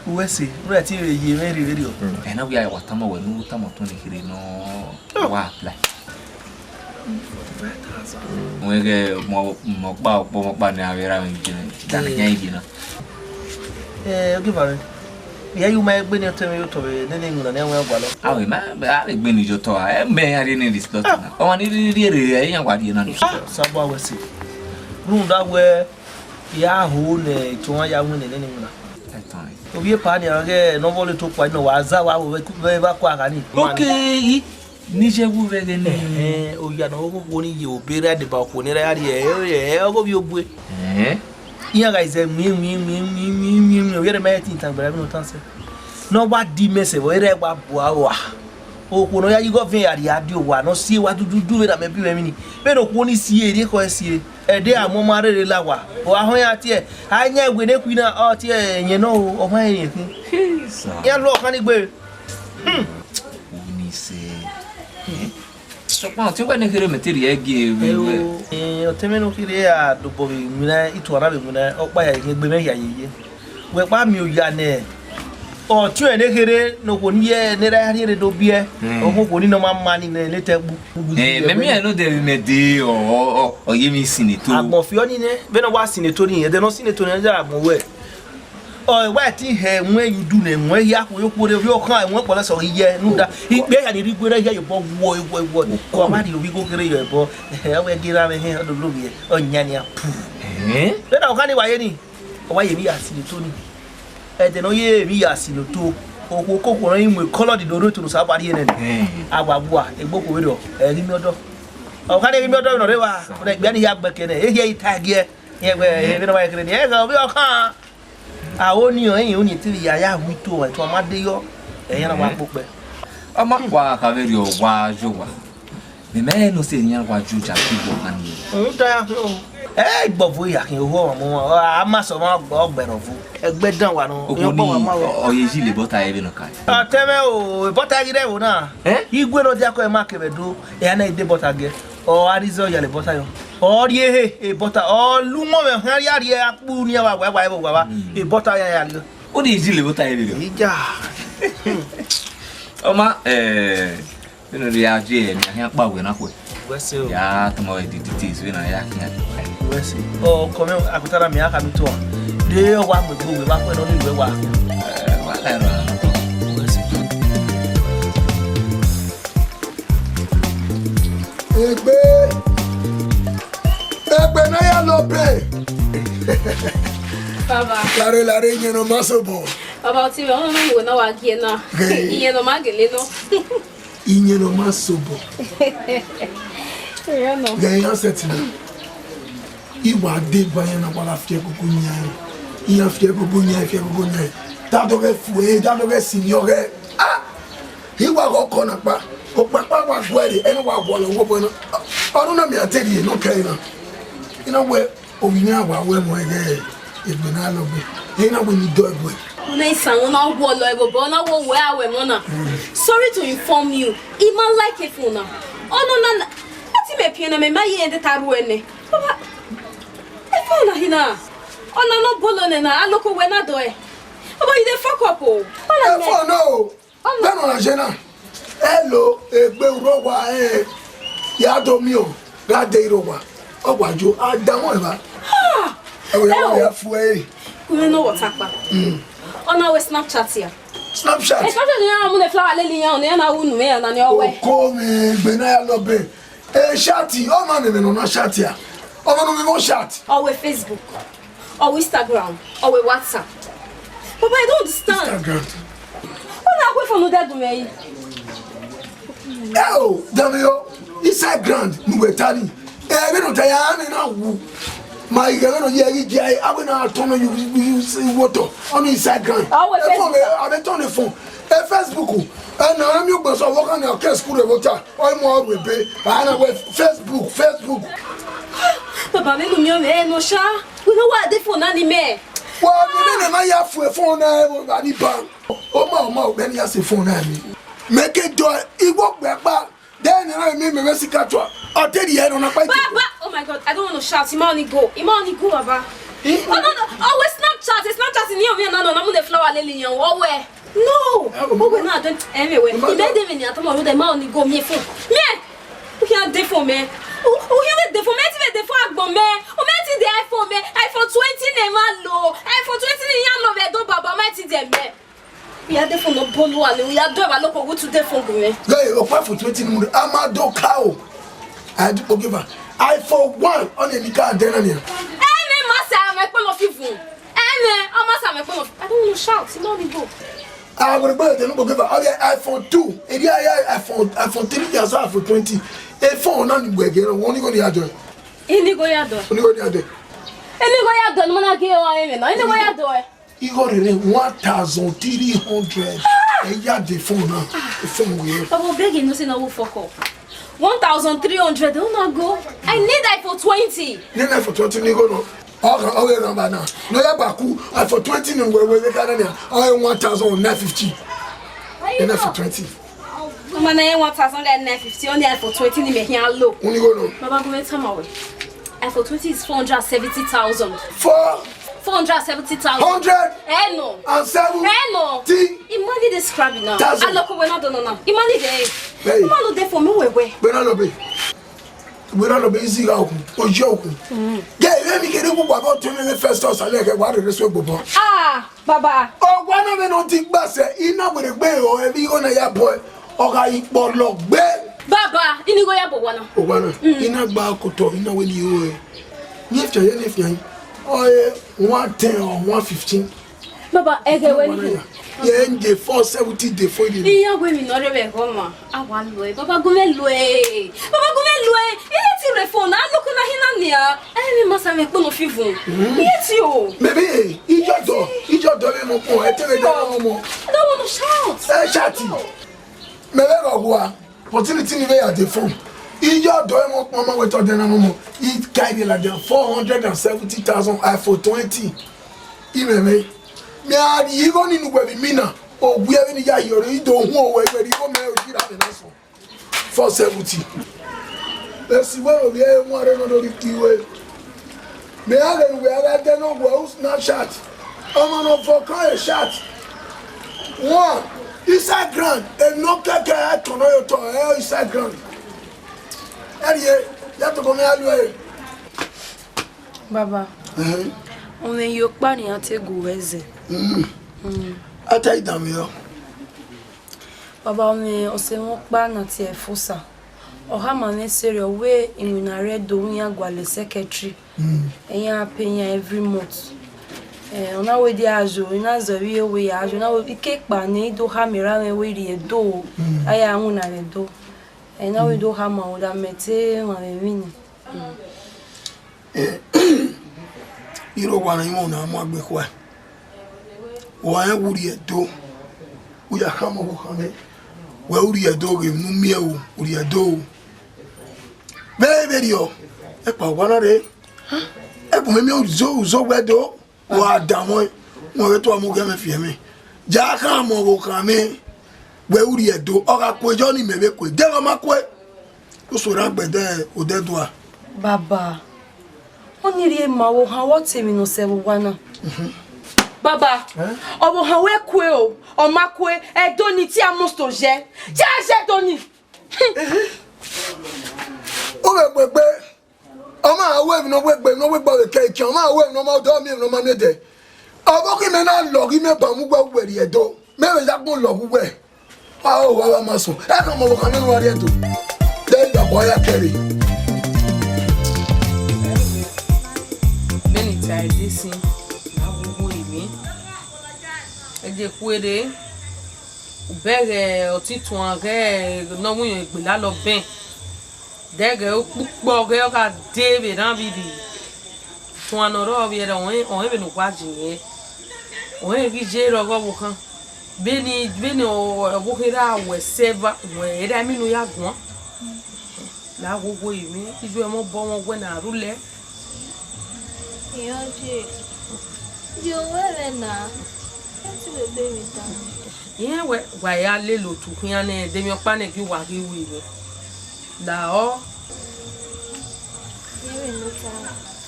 We see, we ati ye very o. And now we are watama we no tama to ni here no wa apply. 45,000. We get mo ba na we ra mi jina. Dan nya yi na. Okay, ya you may be to me to anything on our wallow. I been your toy. I may have in this lot. Oh, I need really what you know. Somewhere was it. Room that where Yahoo to my young women anymore. We are party again, no more to quite no Azawa will ever quack. Okay, Nisha will again. Oh, you know, when you be ready about when you're out here, I'll go your way. Here guys, me, we are a meeting time, but I have no answer. No, what the message, where oh, when you go there, you want to see what to do with a maybe. But only see a request. A day I'm more married in Lawa. Oh, I hear. I know when they queen out here, you know, of anything. Yeah, look, honey, boy. So, when you hear material, give you a temeno here to boy, it will have or by a baby. Well, why you yane? Or two and a here, no one year, never here to be a or no money in a little book. Maybe I know they made day or give me seen it. I'm more Fioni, when I was in a Tony, they don't see it to another way. Or what him when you do them, where you put your kind, what was all year, no, that he began to read your boy, what, why do we go to your boy? I will get out of here to look on Yania. Then I'll can't buy any. Why you are seeing Tony? And then, oh, yeah, we are seeing the two. Oh, Coco, we call the door to somebody in our boy, a book widow, a limodo. Oh, can you remember the river? Like Benny Yaback and a tag here, even away to the egg of your car. I only you need to be a we two and to a madio, and one book. I'm not quite a very wise joke. The man who said, what you just people. Eh, Bob, we are in home. I must have all better. A bed down one or easily, but I even okay. Tell me, but I get out now. Eh? You go to Jaco and Market do, and I did but again. Or Arizo Yale Botayo. Or ye, a butter, or Lumo, Harry, a Punia, a butter. What is easily what I do? Oh, ma, you know, the RJ and I have bowing up with. Yeah, tomorrow details when I can't. Oh, come on, I could tell me I come to one. They want to go back when only we were. What I know. Egbe na ya lope. Baba. Lare you no masobo. Baba ti we won no na wa gie na. Iye no magele no. Iye no masobo. Yeah no. Ga yan setina. Iwa de bayan na wala fie kuku nya. Iya fie kuku nya. Ta do ge fue, ta do ge signore. Ah. Iwa go kona pa. O papa wa gwere eno wa gwolo wo bo no. Onu na mi atedi no kai na. You know where Ominya wa we mo ege egbe na lobe. You know when you do egbe. Na isan na gwolo ebo bo na wo we awe mo na. Sorry to inform you. Iman like it for na. Ono na ati me pie na me maye ende taru ene. Baba. E fo na hina. Ono no bolo ne na aloko we na do e. Baba you dey fuck up o. E fo no. Beno na jena. Hello, egbe ro wa ya do mi o. Ga de ro wa. Ogwajo adamo eba. Ha! E ya fu e. We know what akpa. Ona we Snapchat here. Snapchat. E Snapchat ni na mo le flower leli yan ni na wunu me na ni owe. Ko mi gbe na ya lobe. E shati, o ma me no na shati a. O ma no me mo shati. Or we Facebook. Or we Instagram. Or we WhatsApp. But I don't understand. Instagram. Ona we for no that do me. Oh, Damio, Instagram nu wetani. We no tayani na wu. My girl no ye gi I will not turn you see water on Instagram. I be turn the phone. Facebook. And now I'm you go so work on your case school water. All more we pay. And we Facebook. Papa me no me no sha. We know what the phone ani me. Well, me na ya phone na ani ban. O ma be ni ya se phone na mi. Make it do e work back. Then me Mexico to. Oh, my God, I don't want to shout. Ima only go, Baba. Oh, no. Oh, we Snapchat. It's Snapchat in here. No, I'm the flower lily. Oh, where? No. Oh, we're not doing anyway. He made them in here. Tomorrow, they might only go me phone. Me. Who can't do for me? Who can't do for me? The phone me. Who made the iPhone me? iPhone 20 never low. iPhone 20 never low. They don't Baba. Might see them me. We are there for no bolo and we are doing a local go to the phone. Go apply for 20 million. Amado cow. I do forgive her. I for one on the car then and here. I don't know shout. No, we go. I will buy the number give her. Okay, iPhone 2. iPhone 3 years old for 20. A phone on the way again. Only go the other. Only go the other. Only go the other. Only go the other. No man give you. Only go the other. You got it 1,300. And you had the phone now. The phone we. Papa beg you no say no fuck up. 1,300. Don't not go. I need iPhone 20. Need iPhone 20. You go no. Okay, number now. No, you baku. iPhone 20 no we can there. Oh, 1,950. Then iPhone 20. Mama na 1,950. Only iPhone 20 ni me here low. Only go no. Baba go wait time away. iPhone 20 is 470,000. 470,000. 100. Eh no. And 7. Eh no. Imani dey scrap now. Thousand. Aloko we not done now. Imani dey. Hey. Mama no dey for me we. We don't be easy out. O joke. Get let me get you about 20 first house and like what the so bobo. Ah, Baba. Oh, one of them don't think bass. Ina with the bay or every on a ya boy. Oga ipo lock be. Baba, ini go ya bo wana. O wana. Ina gba koto ina when you if you oh 110 or 115. Baba, ege when yeah, the 470 the 40. Iya we mi no rebe goma. Awa loe. Baba go me loe. Baba go me loe. Ile ti refone na look na hina nia. Eh mi masa me pono fivun. Yeti o. Maybe ijo do le mo pon e tele da mo. I don't want to shout. Eh shouting. Maybe go wa. Opportunity ni we at the phone. Ijo do mo pon ma we to den na mo. It carry like 470,000 iPhone 20. Imeme. Me are even in where mina or we have any ya you don't know where you go me o jira me na so 470. Let's see where we are one no kiwe. Me are we are there no go Snapchat. No for call shot. One Instagram and no kaka to no to Instagram. Ya to go me alu. Baba. On est yokpa ni ate guweze. Ata idam yo. Baba on ose won pa na ti efusa. Oha ma ne serio we imunare do ya gwale secretary. Eyan apenya every month. Ona we di ajo, ina zo wi we ajo na we ike pa ni do ha mira we ri do. Aya hu na le do. Na we do ha ma o da mete ma we wini. Iro wana imo na mo agbe kwa. Wa en wuri edo. U ya kama ko kame. Wa wuri edo ge nu mie o, wuri edo. Very yo. E pa wana re. E bu me mi o zo wedo. Wa damo. Mo re to amu ge me fie me. Ja ka mo ko kame. We wuri edo. O ka ko jo ni mebe ko. De ma ko. O so ra gbede o de do a. Baba. Oniri ma wo han wo temi no se wo wana. Baba. Obo han we kwe o ma kwe e doni ti amosto je. Ti a je doni. O we gbegbe. O ma we no we gba we ke o ma we no ma do mi no ma me de. Obo ki me na lo ki me ba mu gba we ri edo. Me we ja gun lo we. Pa o wa ma so. E ka mo kan no wa ri edo. Then the boy carry. I listen. Na wo imi. E je kwere. Bere otitun are no mu yan igbe la lo ben. Dege o pupo ge o ka debe na bibi. Tun anoro bi era on be no kwaji yen. O e ri je ro go kan. Beni o bo hera we seva we era mi no ya gun. La wo imi. Ijo e mo bo won gwe na rule. Yo wele na. Eti we be mi ta. Yen wa ya le lo tu kun yan de mi opa ne ki wa ki wi ni. Da o. Yewe no ta.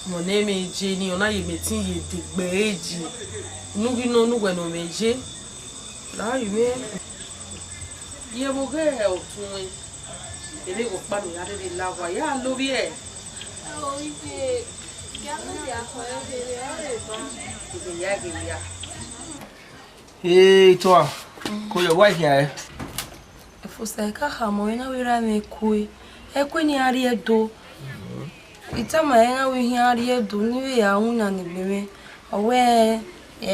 Mo ne me je ni ona ye metin ye digbe eji. Nu bi no nu we no meje. La iwe. Ye mo ge e otun e. Ele go pa no ya de la wa ya lo bi e. O ije. Hey toi, Ko your wife here. Efusa ka hamo ina wira me kui. Ekweni ari edo. Itama ina wi ari edo ni we ya una ni beme. Owe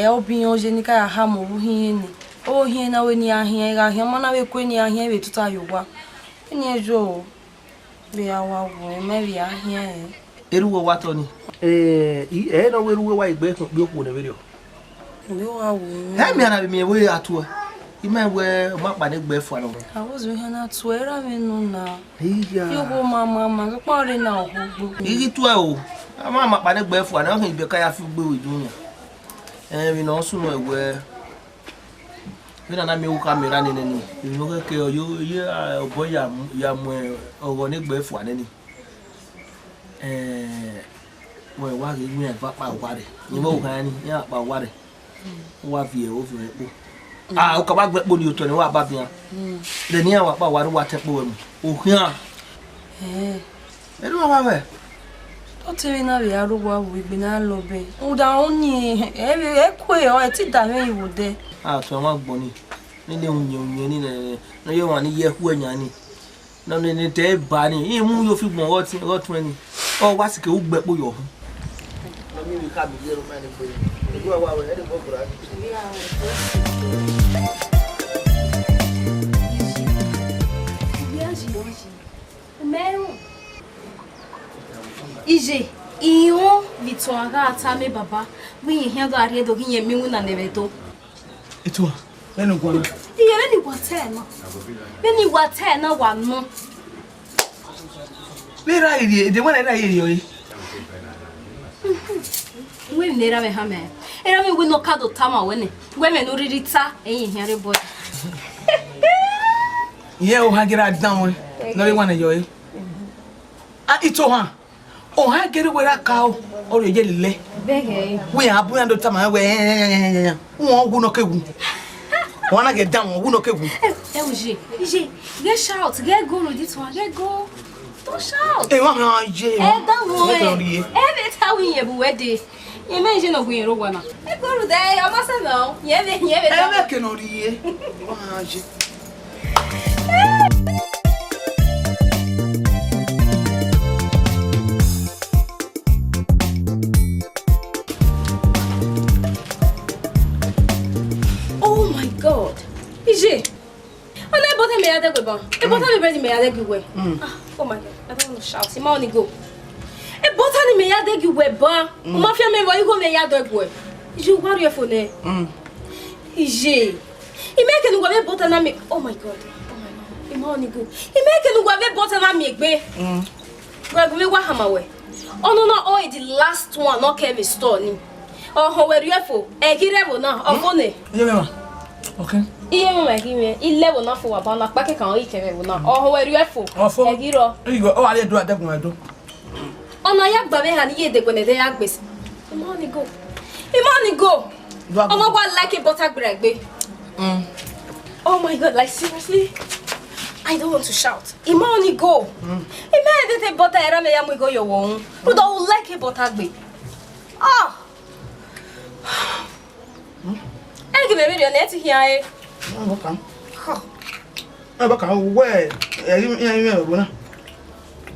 obi oje ni ka hamo wu hin ni. O hin na we ni ahia ga ahia mana we kweni ahia we tuta yowa. Ni ejo be awa wo me bi ahia e. Eruwo wato ni. No we ruwe wa igbe bi oku na video. We wa wo. He mi ana bi me we ato. Ime we ma pa ne gbe fu ano. Awozu he na to era me no na. Iya. Yo go mama so pa re na ogbo. Igi tu e o. Ama ma pa ne gbe fu ano hin be ka ya fi gbe we dun. We no sunu ewe. We na me u camera ni ni. You know ke yo ye obo ya mo ogo ne gbe fu ani ni. We wa ge mi e pa wa re. Ni mo kan ni ya pa wa re. Wa fi e o fi e po. O ka ba gbe po ni o to ni wa ba bian. De ni awa pa wa ru wa te po mu. O hian. Eru wa be. O te na bi arugbo awu igbe na lo be. O da oni e ku e o ti da me iwo de. To ma gbo ni. Ni le unye ni no ye wa ni ye hu enya ni. No ni te ba ni. Mu yo fi gbon o tun ni. O wa sike u gbe po yo hu. No mi ka bi ye ro ma ni pe. E go wa we e de go bra. Ije, iyo vitwanga atame baba. We hiando ari do ginye mingu na neveto. Eto. Lenu kwa. Iye ni watena. Beni watena wanu. Bera iri, de wana ira iri oi. We nera me hame. Era me we no kado tama wene. We me no ririta eyin hiare boy. Ye o hagira down. No we wana yoi. Ito ha. O ha gere wera kawo. O re je le. Bege. We abu ando tama we. Won gu no kewu. Wanna get down, who no kewu. Ije, get shout, get go with this one, get go. Don't shout. Je. Don't worry. Every time we have wedding. You mention no going ro wana. E go ro dey, o ma se no. Ye be. E ke no ri. Je. Oh my God. Ije. Ana e bota me ya de gbe. E bota me bread me ya de gbe. Oh my God. I don't want to shout. Ma only go. E bota ni me ya de gbe ba. O ma fi me bo you go me ya de gbe. Ije what you for ne? Ije. I make no go bota na me. Oh my God. E ma only go. I make no go bota na me gbe. Gbe me wa hamawe. Oh no, the last one no ke me store ni. Oh, where you for? E kirevo na, ofone. Ye me ma. Okay. Iye mo ma kimi, ile wo na fo wa ba na pa ke kan o ikere wo na. Oh, where you for? E giro. Igo, o ale do adegun ado. Ona ya gba me ha ni ye de gbe de ya gbese. Imani go. Omo wa like a butter bread gbe. Oh my God, like seriously? I don't want to shout. Imani go. Imani de butter era me ya mo go yo won. Who don't like a butter gbe. Ah. Give me video net here. Okay. E ba ka we e wo na.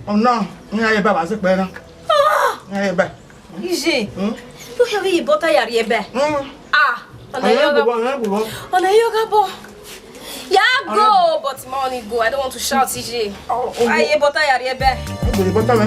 Oh no, ni aye ba ba se pe na. Aye ba. Ije. Tu have butter ya riebe. Ah. Ona yoga bo. Yeah, go, but money go. I don't want to shout, CJ. Aye butter ya riebe. Go butter me.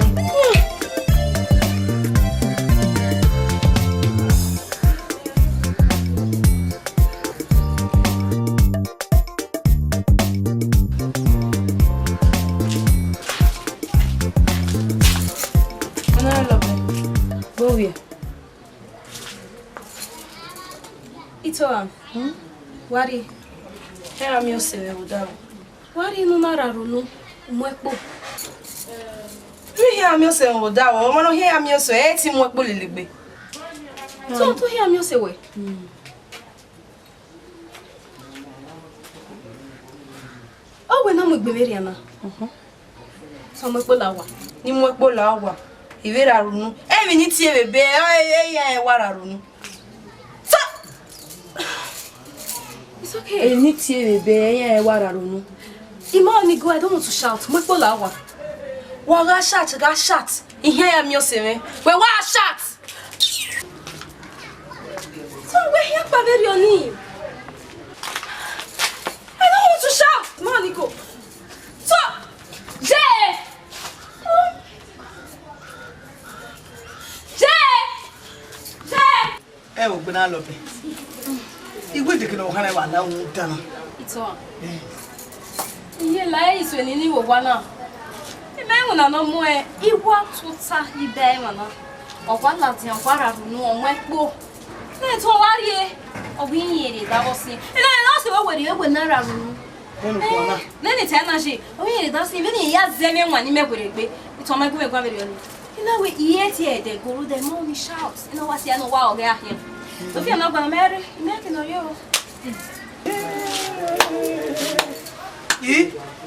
Ito Wari. Era mi osewe udaro. Wari no nararu no. Mwepo. Mi he ami osewe udaro. Omo no he ami osewe e ti mwepo lelegbe. So to he ami osewe. Oh, we no mugbe meri ana. So mwepo la wa. Ni mwepo la wa. Iwe rarunu. E mi ni ti e bebe e ya e wararunu. It's okay. Any tear, baby, what I don't know. Imani, go, I don't want to shout. My pola. Well, I shout. In here, I'm your same. Well, why I shout? So, we're here, Paverioni. I don't want to shout. Imani, go. So, Jay! Eh, we're gonna love it. You will take it on Hannah now. It's on. Yeah, like is when you were one. The man will not know more. He walked to Sahi Diamond. Or one last young Farah, no, my book. That's all I hear. Or we hear it, that was it. And I lost over you when I ran. Then it's energy. Oh, yeah, that's even a Yazemian when you met with it. It's on my good family. You know, we eat here, they go to the morning shouts. You know what's the other while they are here. So if you're not going to marry, American or you.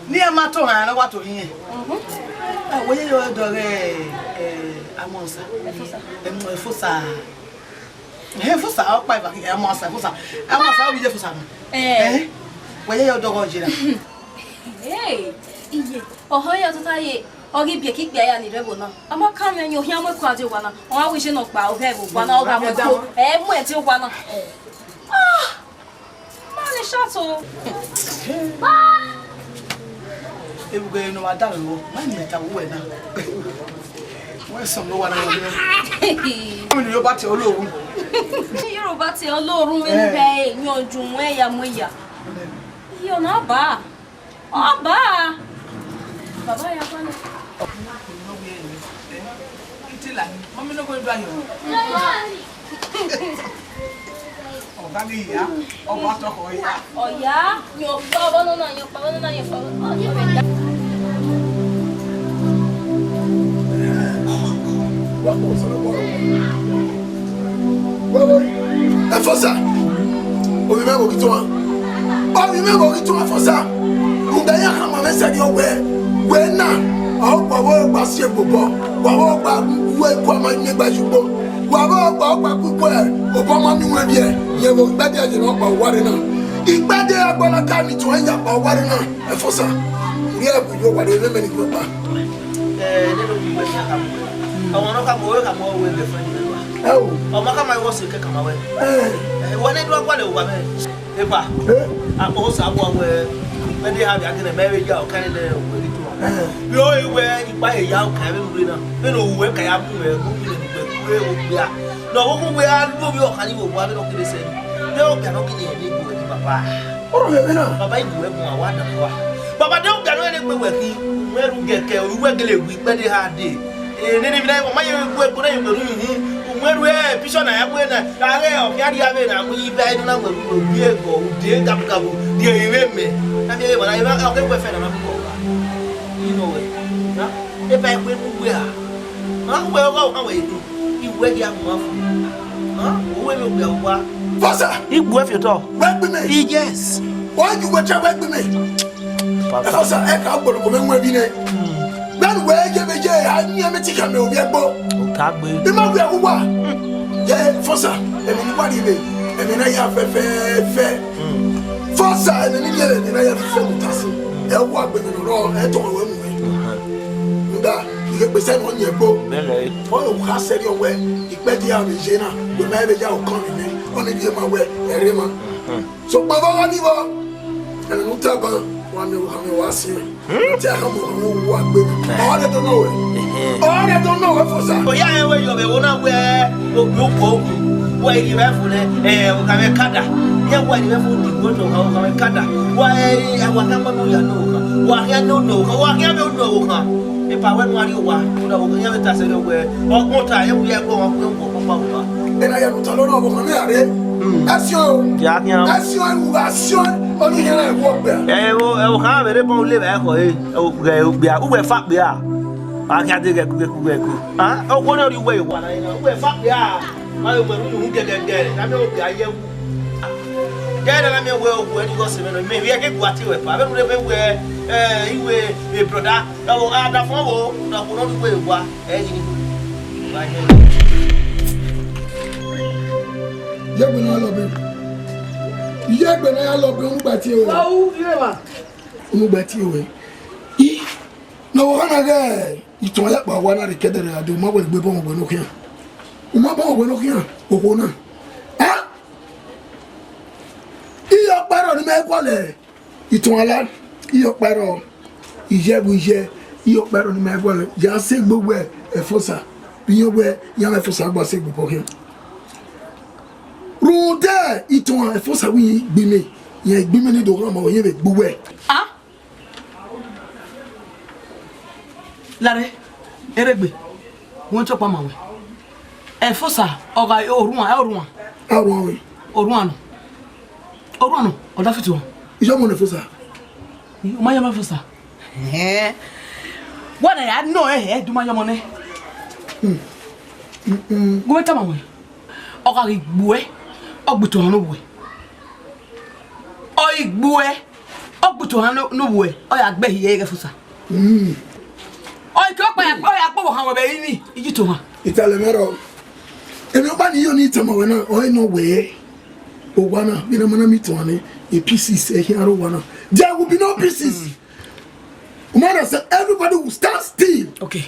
Near Matona, what to hear. Where you are the Amonsa, and Fossa. Fossa out by Amonsa, Fossa. Amonsa, I'll be there for some. Eh? Where you are dog, Hey, oh, how you to tie I'll give you a kick there and the rebel. I'm not coming, you'll hear my quasi one. Or I wish you not bow, have one out of my door. And went to one. Ah, man, shuttle. If we're going to my daughter, my metal weather. Where's some no one? You're about to alone. You're about to alone in the your doom way, Amoya. You're not bad. Oh, bad. Baba, you're going to. Mommy, no going to buy you. Oh, yeah. Oh, what? Oh, yeah. Your father, no, your father, no, your father. What was the water? Well, for ça. Oh, remember it one. Oh, remember it one for ça. Who they are, my message your way. Where now? Oh, what was your bobo? What was my neighbor? You go. Obama mi wọ́n bí ẹ yẹ wọ́n gbẹ́dẹ́ ẹ̀jẹ̀ náà pa wárí náà ìgbẹ́dẹ́ agbọ́nà ká mi tí wọ́n yà pa wárí náà ẹ̀fọ́ sá ní ẹ̀bù yóò wà ní ẹlẹ́mẹ̀ ní gbọ́pá. Nínú ìwé ní àkàmú ọmọ náà kàmú owó kàmú owó ẹgbẹ́ fún ẹni wá ọmọ kàmú ẹwọ́ sí kẹ́kàmú awẹ́ wọ́n ní ẹdúrà gbọ́dọ̀ wà mẹ́ ẹ̀bà àpòwò sàbọ̀ àwọn ẹgbẹ́dẹ́ àbí àgẹ́nẹ̀ mẹ́rin yà ọ̀ká ní ẹ̀wọ̀ ẹ̀dí tó wà bí ó ìwé ìgbà ẹ̀yà ọ̀ká ẹ̀mí nìyẹn náà nínú òwúwẹ́ kàyà bú ẹ̀ no, we are doing your honey. What are you saying? No, cannot get any good, Papa. Oh, Papa, you have one. Papa, don't get any working. Where we get regular week, but they had day. And then if I want my work, where we are, Pishon, I have when I have Yadi, and we buy the number of vehicle, dear Gabu, dear me. I mean, when I have a friend, you know it. If I went, we are. Well, away. Where you are, who will be over? Fossa, you work your dog. Work with me? Yes. Why you watch out work with me? Fossa, I can't go to come with me. Then where you be, I near me take a no be a boat. The man we are over. Yeah, Fossa, and anybody be, and then I have a fair. Fossa, and then I have a fair tassel. I'll walk with the roll and don't win me. You present on your boat. Oh, I said your way. You better have a Jena. You may be out coming on the my way. So, Baba, and no taba, one who was here. Tell him what we all don't know it. All I don't know it for some. Oh, yeah, where you have a one where you have for the Kada. Yeah, why you have to go to Kada? Why I want to know? Why I don't know? Why I don't know? If I went where you are, you know, we have to say the way. Or more time, we are going to go. And I am telling you, that's you. That's you. That's you. Only here I walk there. I will have a remote live. Oh, we are fat. We are. I can't get a good. Oh, what are you way? What I know, we're fat. We are. I will get there. I know I am. Get a well when you go to maybe I get what you have. I don't remember where you were a brother. Oh, I don't know. No, not the way what Iye gbe na ya lo bi ngba ti o. Awu ire ma. Ngba ti o. I no wa na ge iton ya pa wa na re kedere ado ma wo gbe bo mo no kian. O ma bo mo no kian o ko na. Ah? Iyo paro ni me ko le. Iton ala iyo paro. Ije bu ije iyo paro ni me ko le. Ja se gbogbo e fosa. Bi yo gbe ya me fosa gba se gbogbo kian. Ronde iton e fosa wi gbe me. Ye gbe me ni do ran ma wo ye be gbogbo e. Ah? Lare eregbe won to pa ma we e fosa oga oruan oruan o da fitu Ijo mo ne fosa o ma yama fosa wona ya no du ma yama ne go ta ma we oga igbu e ogbuto han no we o igbu e ogbuto han no we o ya gbe hiye ge fosa Oi ko pa ya po han we be ni ijito ha Itale mero emi o ba ni yo ni tama we na o no we o wana bi na mana mi to ani e pieces e here o wana there will be no pieces Umar said everybody will stand still. Okay,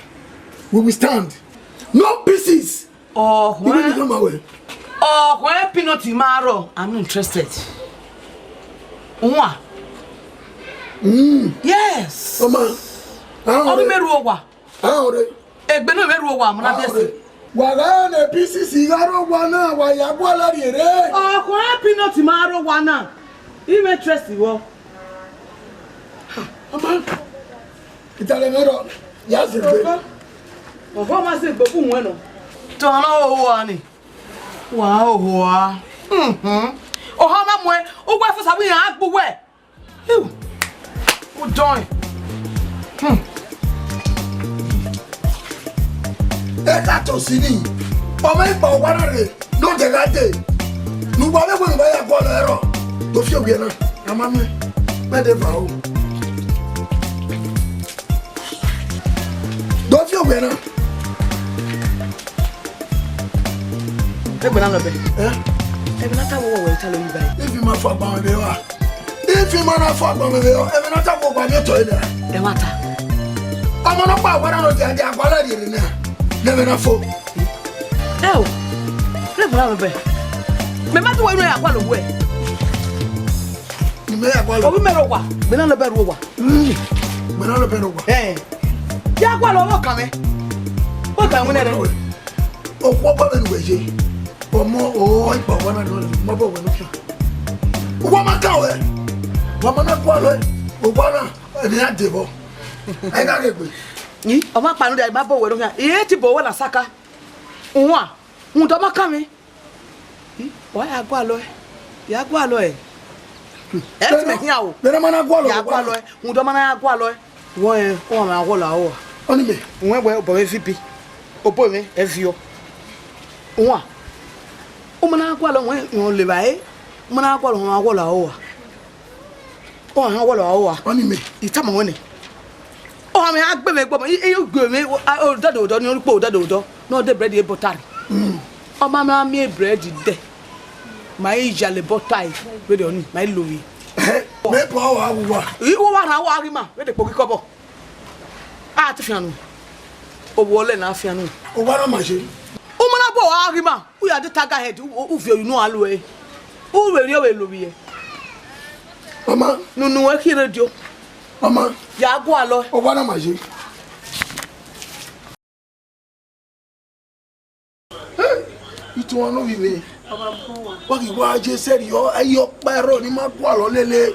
we will stand no pieces. Oh when come away when peanut maro I'm not interested. Unwa yes Obi meru owa. Ore. Egbe no meru owa mo na bese. Waga na pieces igaro wana wa ya gbo lari ere. Ko peanut maro wana. You interest wo. Ama. Itale mero. Ya se gbe. Oho ma se gbe fun won no. To na owo ani. Wa owo a. Oho ma mo e, o gba fo sabi yan agbo we. O join. Eka to sini o me pa o wana re no je gate nu gba me bo nu ba ya ko lo ero to fi obi na ama me de va o do fi obi na Egbe na lo be egbe na ta wo wo ta lo yi bai if you ma fa gba me wa if you ma na fa gba me o e na ta wo gba me to ile e mata ọmọ na pa wana no je akwala ri ni na never na fo le bra lo be me ma to wo ya kwa lo we ni me ya kwa lo obi me ro wa me na lo be ro wa me na lo be ro wa ya kwa lo wo kan me o kan wona re o po ba me we je ọmọ o ipa wana lo mo bo we no kya o ma ka we o ma na kwa lo o wana ni a debo ai ga ke pe ni o ma panu de ma bo we no kya e ti bo we la saka nwa un do ma kan mi wa ya gwa lo e e ti me hian o bere ma na gwa lo ya gwa lo e un do ma na gwa lo e won e o ma gwa la o oni me won we bo me fipi o bo me e fi o nwa o ma na gwa lo won le ba e mo na gwa lo won gwa la o o han gwa la o oni me ita mo woni o me agbe me gbo e yo gbe me o dado do ni o po dado do no de bread e botari o ma ma mi bread de my jale botai we de oni my lowi me po wa wa wo wa na wa ri ma we de po kikobo a ti fianu o wole na fianu o wa na ma se o ma na bo wa ri ma u ya de taga head u fi you alo e u we ri o we lowi e mama nunu e ki radio mama ya go alo o wa na ma se itu ono wi me wa ki wa je seri yo ayo pero ni ma kwa lo lele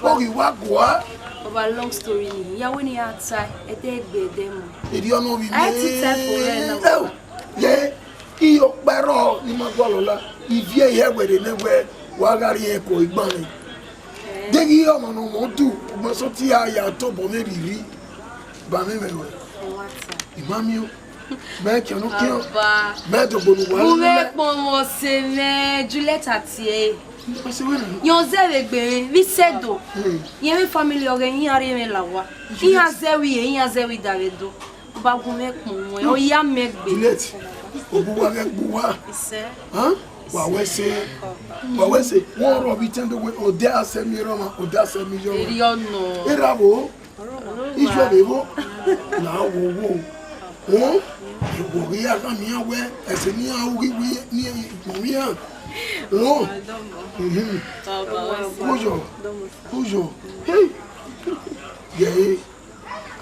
wa ki wa kwa Over long story ni ya we ni outside e te gbe demo eri ono wi me I ti tell for her na ye iyo pero ni ma kwa lo la ivie ye we de ne we wa gari e ko igbon ni de gi yo mo no mo du mo so ti aya to bo me riri ba me me we imami o me ke no ke me do bonu wa Mo me pon mo se me Juliet ati e yon zere gbe vi sedo yen mi family ore yin are me lawa yin azewi daredo ba gun me pon mo o ya me gbe Juliet obu wa ge bu wa ise wawese won ro bi tembe we ode asemi roma ode asemi yo eri ono erabo ijo bebo na wo wo ya kan mi awe ese ni awi ni mi an no kujo ye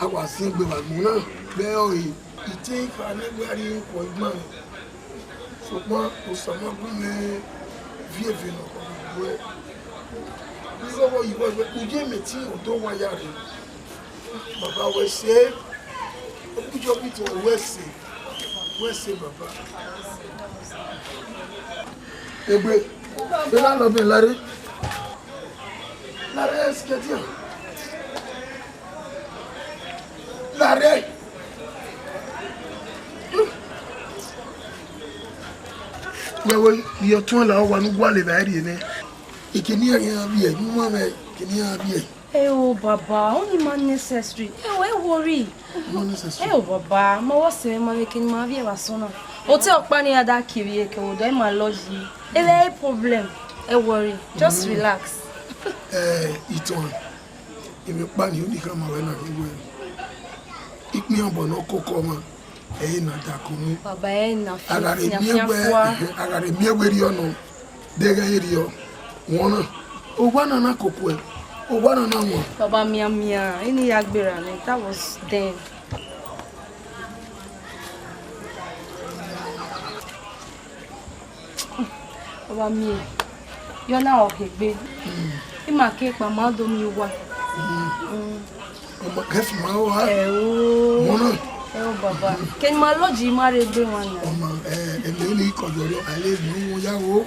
agwa sin gbe wa mu na be o ite ka ne gbe ari ko igman so mo o so mo bu me vie no ko we ni go yi go uje meti o to wa ya re baba we se o kujo bi to we se baba egbe be la lo be lare esketia lare wewe yo tun la wa nu gwa le ba ri ne ikini yan bi e mu ma me ikini yan bi e oh baba only man necessary why worry baba ma wo se ma kini ma bi e wa so na o ti opa ni ada kiri e ke o do ma loji e problem worry just relax iton imi pa ni oni kan ma we na we ipin obo no koko ma na da ko mu baba na fi agare mi egbe ri ono de ga ri o won na o gba na koko e o gba na won baba mia ini agbera ni that was then baba mi yo na o hegbe ima ke pa ma do mi wa o ke fi ma wa won na baba ken ma loji ma re gbe wan na ọmọ ele ni ko joro ale nu wo yawo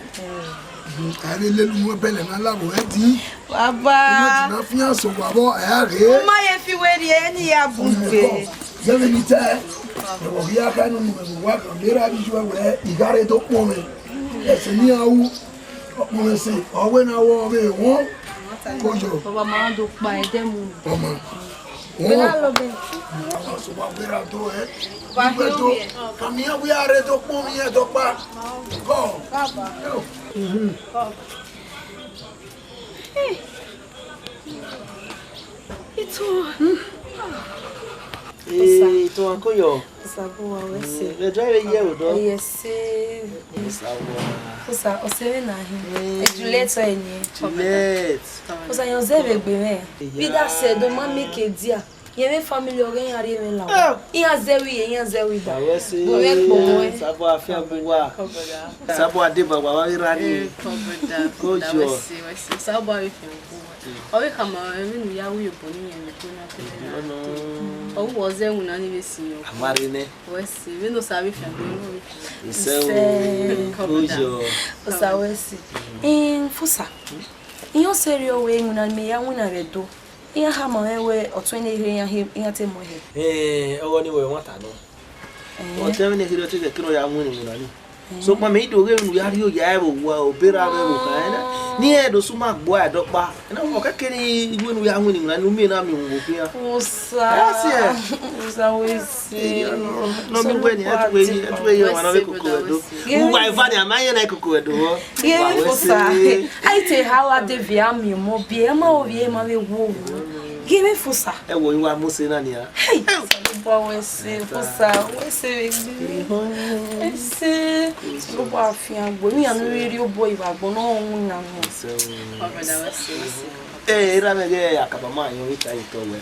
ale le lu bele na lawo e ti baba na fi an so babo re ma ye fi we ri eni ya bugbe je me ni ta o ri aka nu mo wa kan le ra bi ju we igare to pon me ese ni awu mo se owe na wo be won ko jo baba ma do pa e de mu ọmọ bela lo be so ba bera to ba to kami ya we are to pon mi e to pa ko baba Ito ankoyo. Sabu wa wese. Le drive ye odo. Yes. Osa osere na hin. Ejuleto eni. Let. Osa yon zebe gbe me. Bida se do ma make dia. Yeme family ogen yare me lawo. Iya zewi da. Wese. Bo me po mo. Sabu afia buwa. Sabu adeba wa rani. Kojo. Sabu afia buwa. Owe kama emi ya wi obo ni yen ko na tele na. O wo ze wu na ni be si yo. Amari ne. Wesi, we no sabi fia buwa. Kojo. Osa wesi. Fusa. Iyo serio we nguna me ya nguna redo. Iya ha ma we otwene ihe ya te mo he. Owo ni we won ta no. O te me hiro te kiro ya nguni nguna ni. So pa me do ge nu ya ri o ya e wo obera be wo ka na. Ni e do suma gbo adokpa. Na o ka kiri igwe nu ya nguni nguna nu me na mi wo bia. Osa wesi. No mi we ni atwe ye wa na be kuku edo. Wu wa ifa ni amaye na kuku edo. Ye fusa. Ai te hala de via mi mo bia ma o vie ma we wo. Give me fusa. E wo iwa mo se na ni a. Hey. Bo wesi fusa. Wesi ese. Lo ba fi agbo mi anu ri o bo iwa agbo no ohun na mo. Era me ge akaba ma yo ita ito we.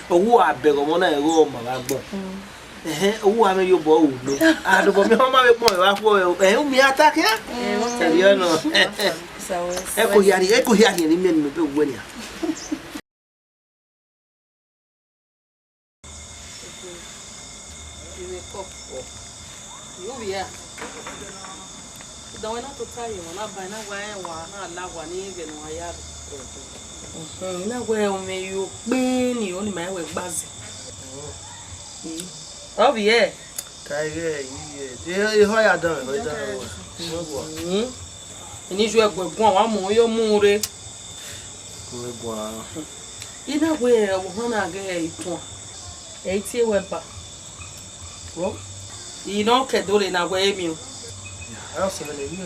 Owo abego mo na ero ma ba gbo. Owo ame yo bo wu lo. Adobo mi ma be pon wa fo mi attack ya. Yo no. E ko hiari ni me no be wo ni a. Don't want to tell you, not by now where I love one even why I know where may you been you only my way buzz. Oh, yeah. Tiger, you hire done. And you have one more, your moore. In a way, one I get 80 went back. Well, you know, can do it in a way, you. I don't see any.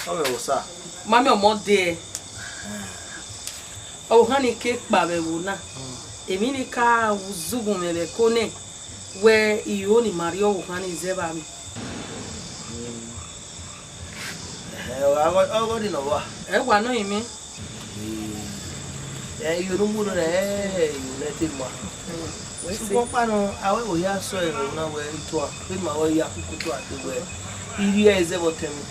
Oh, sir. Mami omo de. O hani cake ba be wo na. Èmi ni ka uzugun mele kone we iyo ni Mario o hani zeba mi. I got in a wa. Wa no imi. You don't want to let him walk. Pano, I will hear so now where it was with my way up to where he is able to me.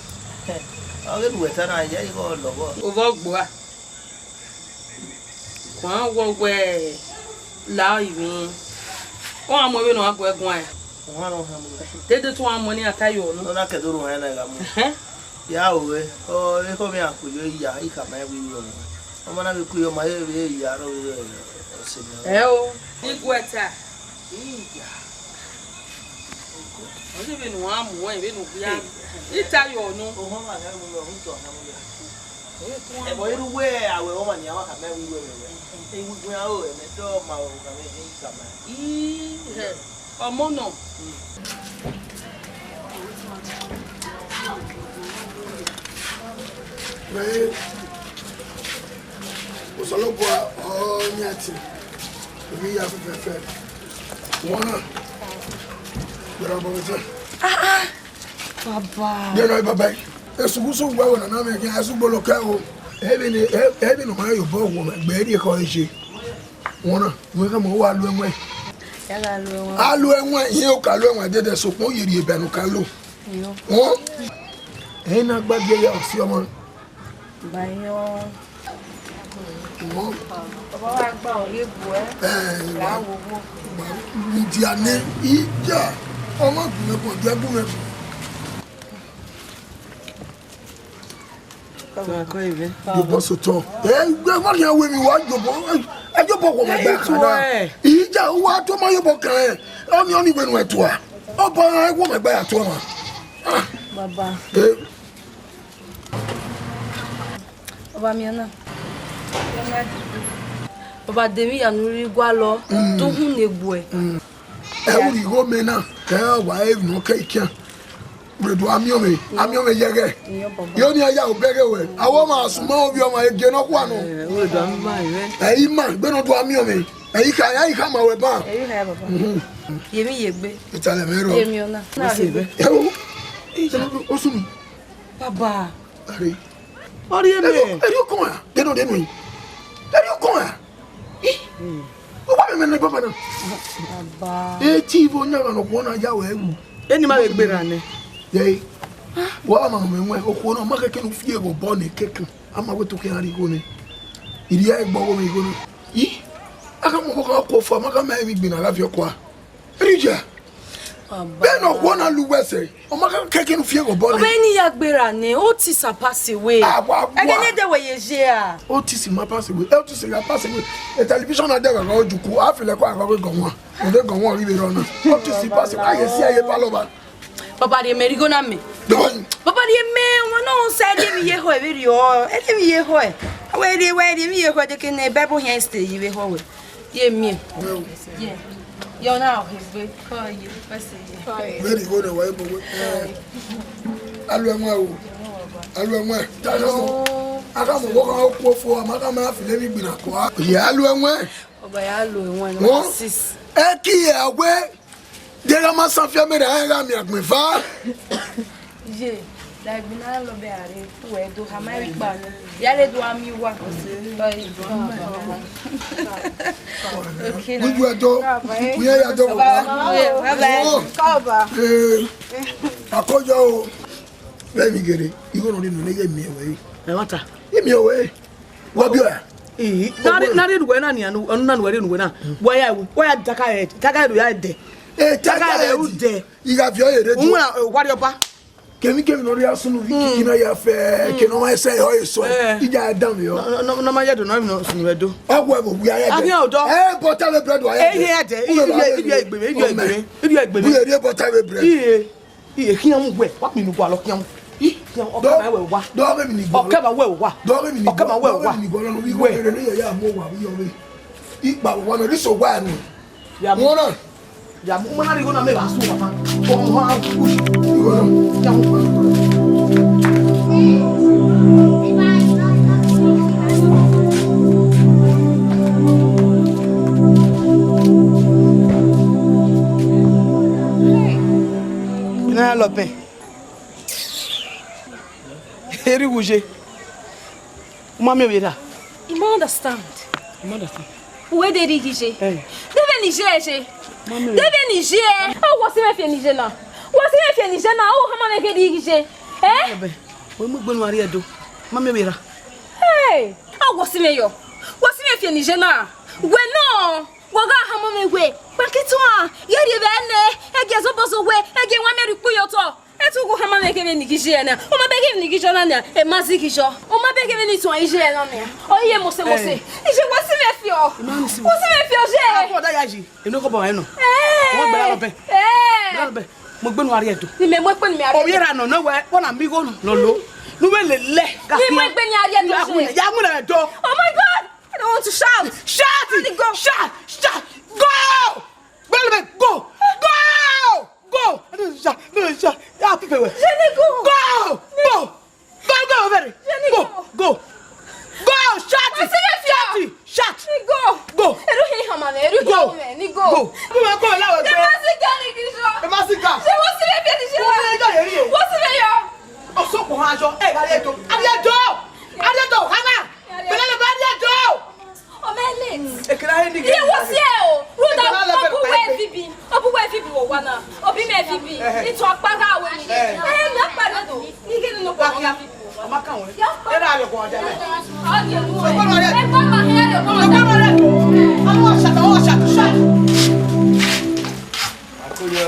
I'll get with an idea or Ovogboa. Kwa we la imi. O amowe no agbo egun ai. one of them. Dede to amoni atayo no. No na ke do ro hen na gamu. Ya owe. O e ko mi akuyo ya ika ma wi wi o. O ma na be kuyo ma e ya ro o. Igweta. Iya. Oje be no amu won be no bia. Itayo no. O ho ma na mu no hunto na mu ya. E bo iru we awe o ma ni awa ka ma wi wi e wu gwa o e me do ma o ka me ika ma. Ọmọ no. Mais au salon bois on y a ti. Oui, il a fait. Voilà. Papa. Bien baba. Esu gusu gwa wona na me kan asu bolo ka o. Ebi no ma yo bo wo gbe ri ko nse. Wona, we ka mo wa lu enwe. Ya ga lu enwe. Alu enwe yin o ka lu enwe dede so pon yiri ebe nu ka lo. Yo. Won. E na gbagbe ya si omo. Bayo. Won. Baba wa gba o ye bu e. La wo wo. Ndi ane ija. Omo gun ko je gun e. Jobo soto. Gbe mo yan we mi wa jobo. E jobo ko ma gba kan. Ija wa to ma yobo kan. Oni oni gbe nu eto a. Obo e wo ma gba ya to ma. Baba. Baba mi na. Baba demi ya nuri gwa lo to hun negbu e. E wuri go me na. Ke wa e no ke ikan. Bredo amiome yege. Yo ni aya obere we. Awo ma sumo obi o ma ege no kwa no. Bredo amioma ire. E ima gbe no do amiome. E ka ma we ba. E ha baba. Yemi yegbe. Itale mero. Yemi ona. Na Sebe. O sunu. Baba. Ari. Ori eme. Eri o kon ya. De no de nu. Eri o kon ya. O ba me na baba na. Baba. E ti vo nya no ko na ja we egu. Eni ma we gbera ne. Yei. Wa ma me nwe okwo no maka ke no fie go bo ne keke. Ama we to ke ari go ne. Iri ai gbo go me go no. Yi. Aka mo ko fo maka ma mi gbina la fi okwa. Rija. Be no ko na lu wese. O maka keke no fie go bo ne. Baba ni ya gbera ne. O ti sa pass away. E ne de we ye je a. O ti si ma pass away. E ti si ga pass away. E television na de ga ojuku. A fi le ko akwa go won. O de go won ri be ro na. O ti si pass away. Aye si aye pa lo ba. Papa de merigo na me. Papa de me won no say de mi ye ho e bi o. E de mi ye ho e. We de mi ye ho de ke na Bible here stay yi we ho we. Ye mi. Yeah. Yo now he call you. Say. Very good way bo. Alu enwe o. Alu enwe. Aka mo ko ko fo amaka ma fi le mi gbina ko. Ya alu enwe. Oba ya alu enwe no 6. E ki e we Dega ma sanfia me da ga mi agbin fa. Je, la gbina lo be are tu e do ha mai gba ni. Ya le do ami wa. Okay. We do. We ya do. Baba. Kaba. Akojo o. Let me get it. You go no ni no ye mi we. E wata. Ye mi we. Wa bi o. Na re nuwe na ni anu na nuwe nuwe na. Wa ya taka head. Taka head ya de. Taka e ude. Iga fi o yere do. Unwa wari opa. Kemi no ri asunu wiki na ya fe. Ke no ma say o so. Ija dam yo. No ma yedo no no sunu edo. Agwa bo wi aye. Afi odo. Butter the bread wa ye. Ye de. Ibi egbere. We dey butter the bread. Iye kian we. Wa mi nu kwa lo kian. Oka ma we wa. Do me ni go. Oka ma we wa. Do me ni go. Oka ma we wa. Ni go no wi go ere ni ya mo wa wi yo we. Ipa wa no ri so wa ni. Ya mo na. Ya mo na ri go na me ba so wa fa. Lopin. Eri Wuje. Mama Vera. You understand? Where did he get? Deve Niger. Deve Niger. Oh, what's the Niger now? What's the Niger now? Oh, how many get? Eh? We move when we are do. Mama Vera. Hey, oh, what's the mayor? What's the Niger now? When no. Waga hamome we. Bakitwa. Yeri bene. Ege zobozo we. Ege wa meriku yoto. Etu go hamame ke ni gije na. O ma bege ni gije na na. E mazi gije. O ma bege ni to ije na na. O ye mose. Ije wasi me fio. Wasi me fio je. Ko da yaji. E no ko ba eno. Mo gbe la lope. La lope. Mo gbe nu ari edo. Ni me mo pe ni me ari. O yera no no we. Wona mi go no lo. Nu we le. Ni mo gbe ni ari edo. Ya mu na edo. Oh my god. I don't want to shout. Shout it. Go. Shout. Go. Go. Go. No. Yeah, people. Jenny, go. Go. Very. Go. Shout it. Shout. Go. Eru hi hamane. Eru hi me. Go. Go. La. Masika ni kijo. Masika. Je wo sile bi ni je. Wo sile yo. O so ko hajo. Ariato. Hana. Bele ba ariato. Omelix. Ekra hendi. Ye was here. Ruda obu we fibi wo wana. Obi me fibi. Itu apaga we ni. Na paga do. Ige no ko ga fibi. Amaka won. Era ale ko aja le. Aye no. So ko ma re. E ko ma here ko. Awo shut. Akuyo.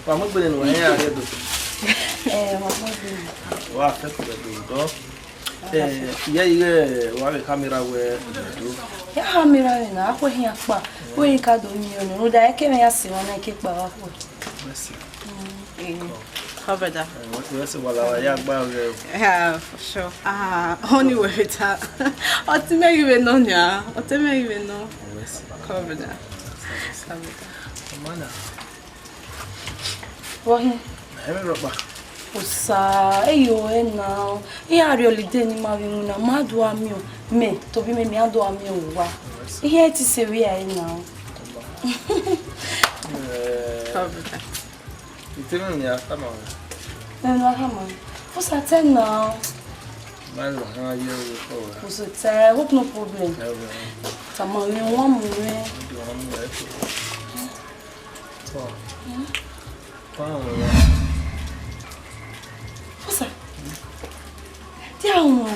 Vamos bele no ya re do. Wa fe ko do. Ya ile wa be camera we do. Ya camera na akwo hin apa. We ka do mi onu. No da ke me ya si wona ke pa wa po. Merci. Cover that. What's wala ya gba re. Yeah, for sure. Only way it. Otime you no nya. Otime you no. Cover that. Mana. Wahi. Eme roba. Osa eyo na. E ari holiday ni ma wi na madu ami o. Me to bi me ado ami o wa. Ihe ti se wi ai na. Cover that. Itemi ya kama. No hama. Osa ten na. Malo ha ye ko. Osa te hope no problem. Tama mi won mu re. Osa. Tiawo.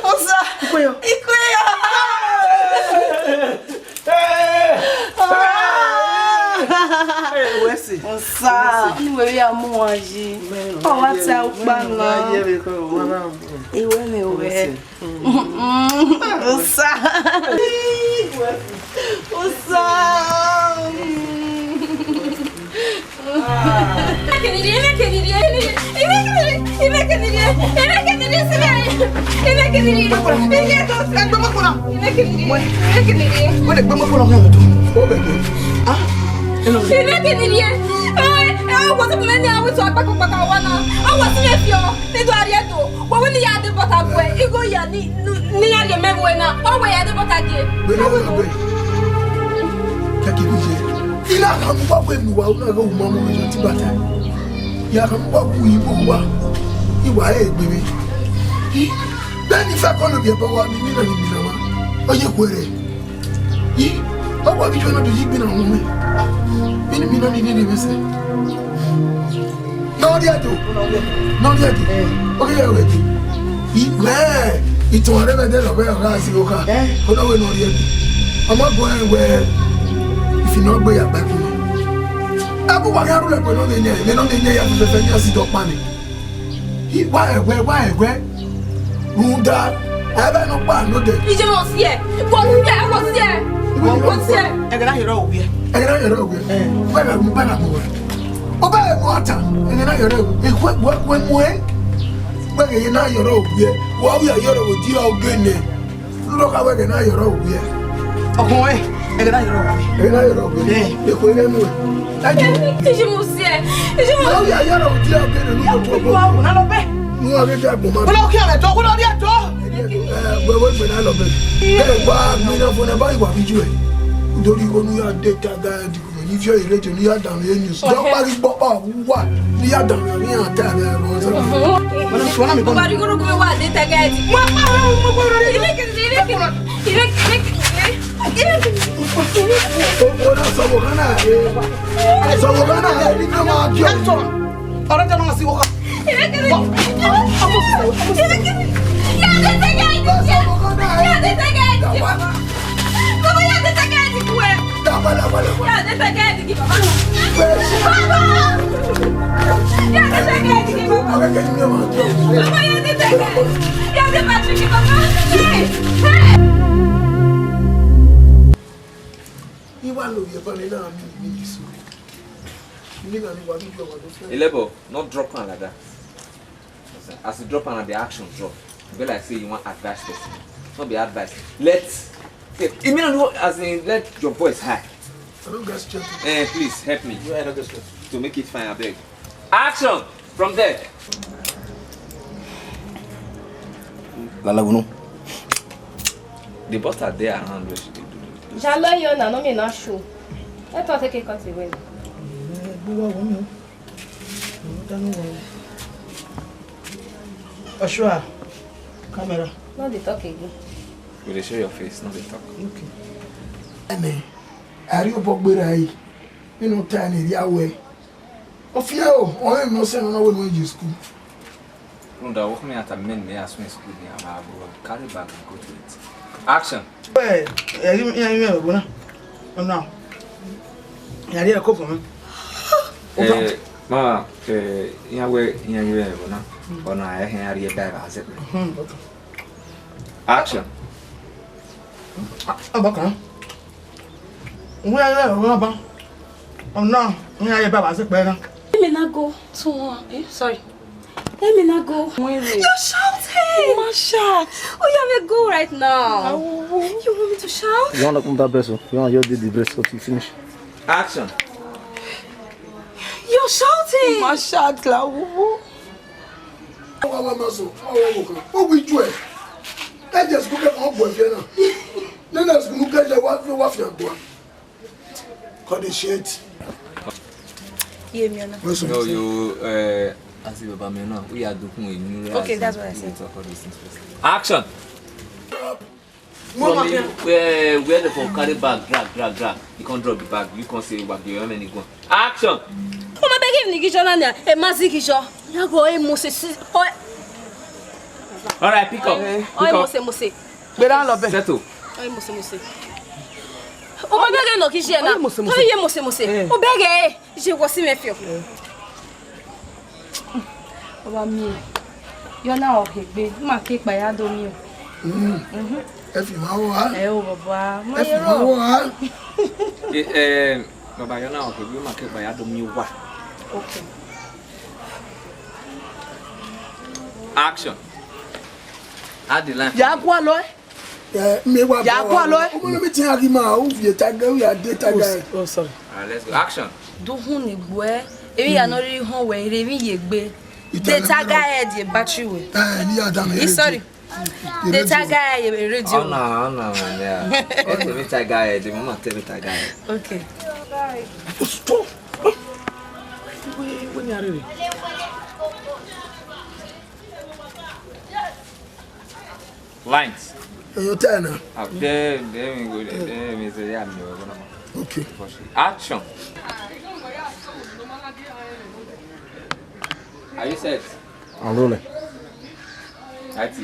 Osa. Ikoyo. Osa. Ni we ya mu aji. O wa ta upa na. Iwe me we. Osa. Il a un peu de nous, on a un moment où je te bataille. Il y a un peu où il va voir. Il va être bébé. Ben, il fait qu'on ne vient pas voir, mais il n'a pas. Il est quoi? Il va voir, il va nous dire bien en moment. Il n'a pas dit de me faire. Non, il y a tout. Ok, il y a tout. Il t'en rêve de la verre, là, c'est au cas. On a vu non, il y a tout. On va voir, ouais. If you not go your back Abu Wagaru le pelo de nye, le no de nye ya fe fe ya si do pani. He why Runda, ebe no pa no de. Ije mo si e. Wo si e. E ga hero obi. Why na mu bana mo. Oba e mo ata, e na hero. E kwe mo e. Why e na hero obi. Wo wi hero odi ogene. Look how we na yoro we. Ọkùn ẹ, ẹ̀gẹ̀ náà yọrọ wẹ̀. Na yoro we. Eko ile mu. Ije mo si e. Ije mo. Now ya yoro ti o gele ni ko bo. Wọ́n á lọ bẹ́ẹ̀. Mu a gege agbo ma. Kó lọ kí ọ̀rẹ́ tó, kó lọ rí ẹ̀tọ́. Wewe gbe na lo be. Wa mi na fo na ba iwa biju e. Nítorí onu ya de taga di ko ni fio irejo ni ya dan le news. Don pari gbo pa wa ni ya dan ni ata re ro so. Wọ́n á mi bọ́. Bari guru kuma wa de tagati. Mo gboro ni. Ora so bo kana e. So bo kana e ni ma ki o. Ọ̀rẹ́ jẹ́ náà sí wọ́n. Elebo, not drop on like that. As you drop on the action drop, be like say you want advice person. Not be advice. As in let your voice high. I don't get straight. Please help me. To make it fine, I beg. Action from there. Lala Uno. The boss are there around where she do. Jalo yo na no me na show. Let us take a cut away. Ashua, camera. No dey talk again. Will they show your face, not the talk? Okay. Ene, ari o bogbere ayi. Nínú ta ni ri awe. O fi o, o em no se no we no use school. No, that work me at a men me as when school me am carry back and go to it. Action. Ẹ ẹ bo na. Ọ̀nà. Ya ri e ko fun mi. Ma, yawe bona. Ona ya hen ari e ba se. Action. Abakan. Wọ́n yẹ ọ̀rọ̀ ọba. Ọ̀nà ní ayé bàbá sí pẹ́ náà. Let me not go. Sorry. Let me not go. You're shouting. Ma shout. Oh, you have a go right now. You want me to shout? You want to come that breast? You want to do the breast so you finish? Action. You're shouting. Ma shout la wo. Wa ma so, o kan. O wi ju e. E je school ke mo bo e na. Nana school ke je wa fi agbo. Ko de shit. Ye mi ona. No, you as if Baba me now. We are doing new. Okay, that's what I said. Action. From where the for carry bag, drag. You can't drop the bag. You can't say what you have any go. Action. Mama beg him nikisho na nia. E mazikisho. Ya go e mose. All right, pick up. Mose. Gbéra lọ bẹ̀. Settle. Oi mose. O ma beg no kishe na. O ye mose. O beg e. Je go si me fio. Baba mi. Yo na o kegbe. Ma ke pa ya do mi o. E fi ma wa. O baba. Ma E fi ye ma ro. wa. Baba yo na okay, we ma ke ba ya do mi wa. Okay. Action. Add the line. Ya kwa lọ. Me wa. Ya kwa lọ. O mo mi tin ari ma o fi taga o ya de taga. Oh, sorry. All right, let's go. Action. Do hun ni gbo e. Ebi ya no ri hun we ire mi ye gbe. The tagger head ye battery we. Ni ya da me. Sorry. The tagger head ye radio. Oh no, yeah. Okay, me tag guy, the mama tell me tag guy. Okay. Stop. When you are ready. Lines. Your turn. There we go. There me say yeah, me go. Okay. Action. Are you set? I'm rolling. IT.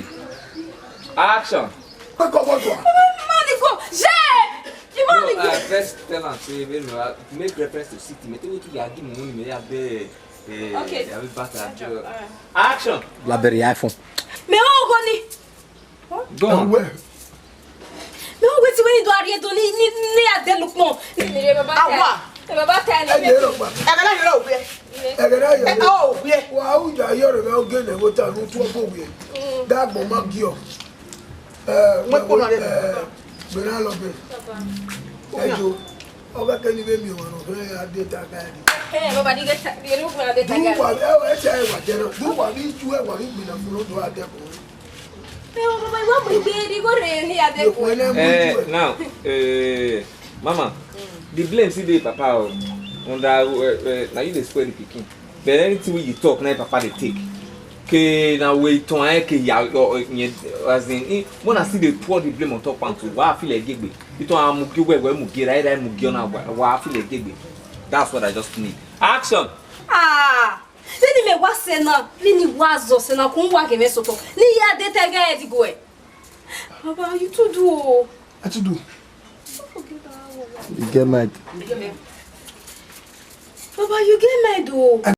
Action. What go? Manico. Je! First tell am say make reference to city. Me tell you to give me money. Me have be. Okay. I will better. Action. Blackberry iPhone. Me o go ni. Go on. Where? Me o weti when do ari to ni ade lukmo. Ni baba. Awa. Baba ta E ni. de ro pa. Ẹ gẹ́gẹ́ yẹrẹ òbí ẹ. E ga na yo. Ó òbí ẹ. Wa u ja yo re ga o gele wo ta nu tu o bo wi. Da gbo ma gi o. Bena Lope. Ejo. Oga keni be mi wano fe ade tagadi. Baba di get di look na de tagadi. Du wa jero. Du wa bi ju e wa bi na fulo do ade ko. Baba wa mo be di go re ni ade ko. Now, mama, the blame see the papa under now you dey spoil the pikin. But anything when you talk, now papa they take. Okay, now wait on as in when I see they pour the blame on top pantu, why I feel like gigbe. You don't am mugi we mugi right mugi na why I feel like gigbe. That's what I just need. Action. Lini me wa sena, lini wazo sena kunwa ke me soto. Ni ya de tega e digo e. Baba, you to do. What to do? You get mad. Baba, you get mad though.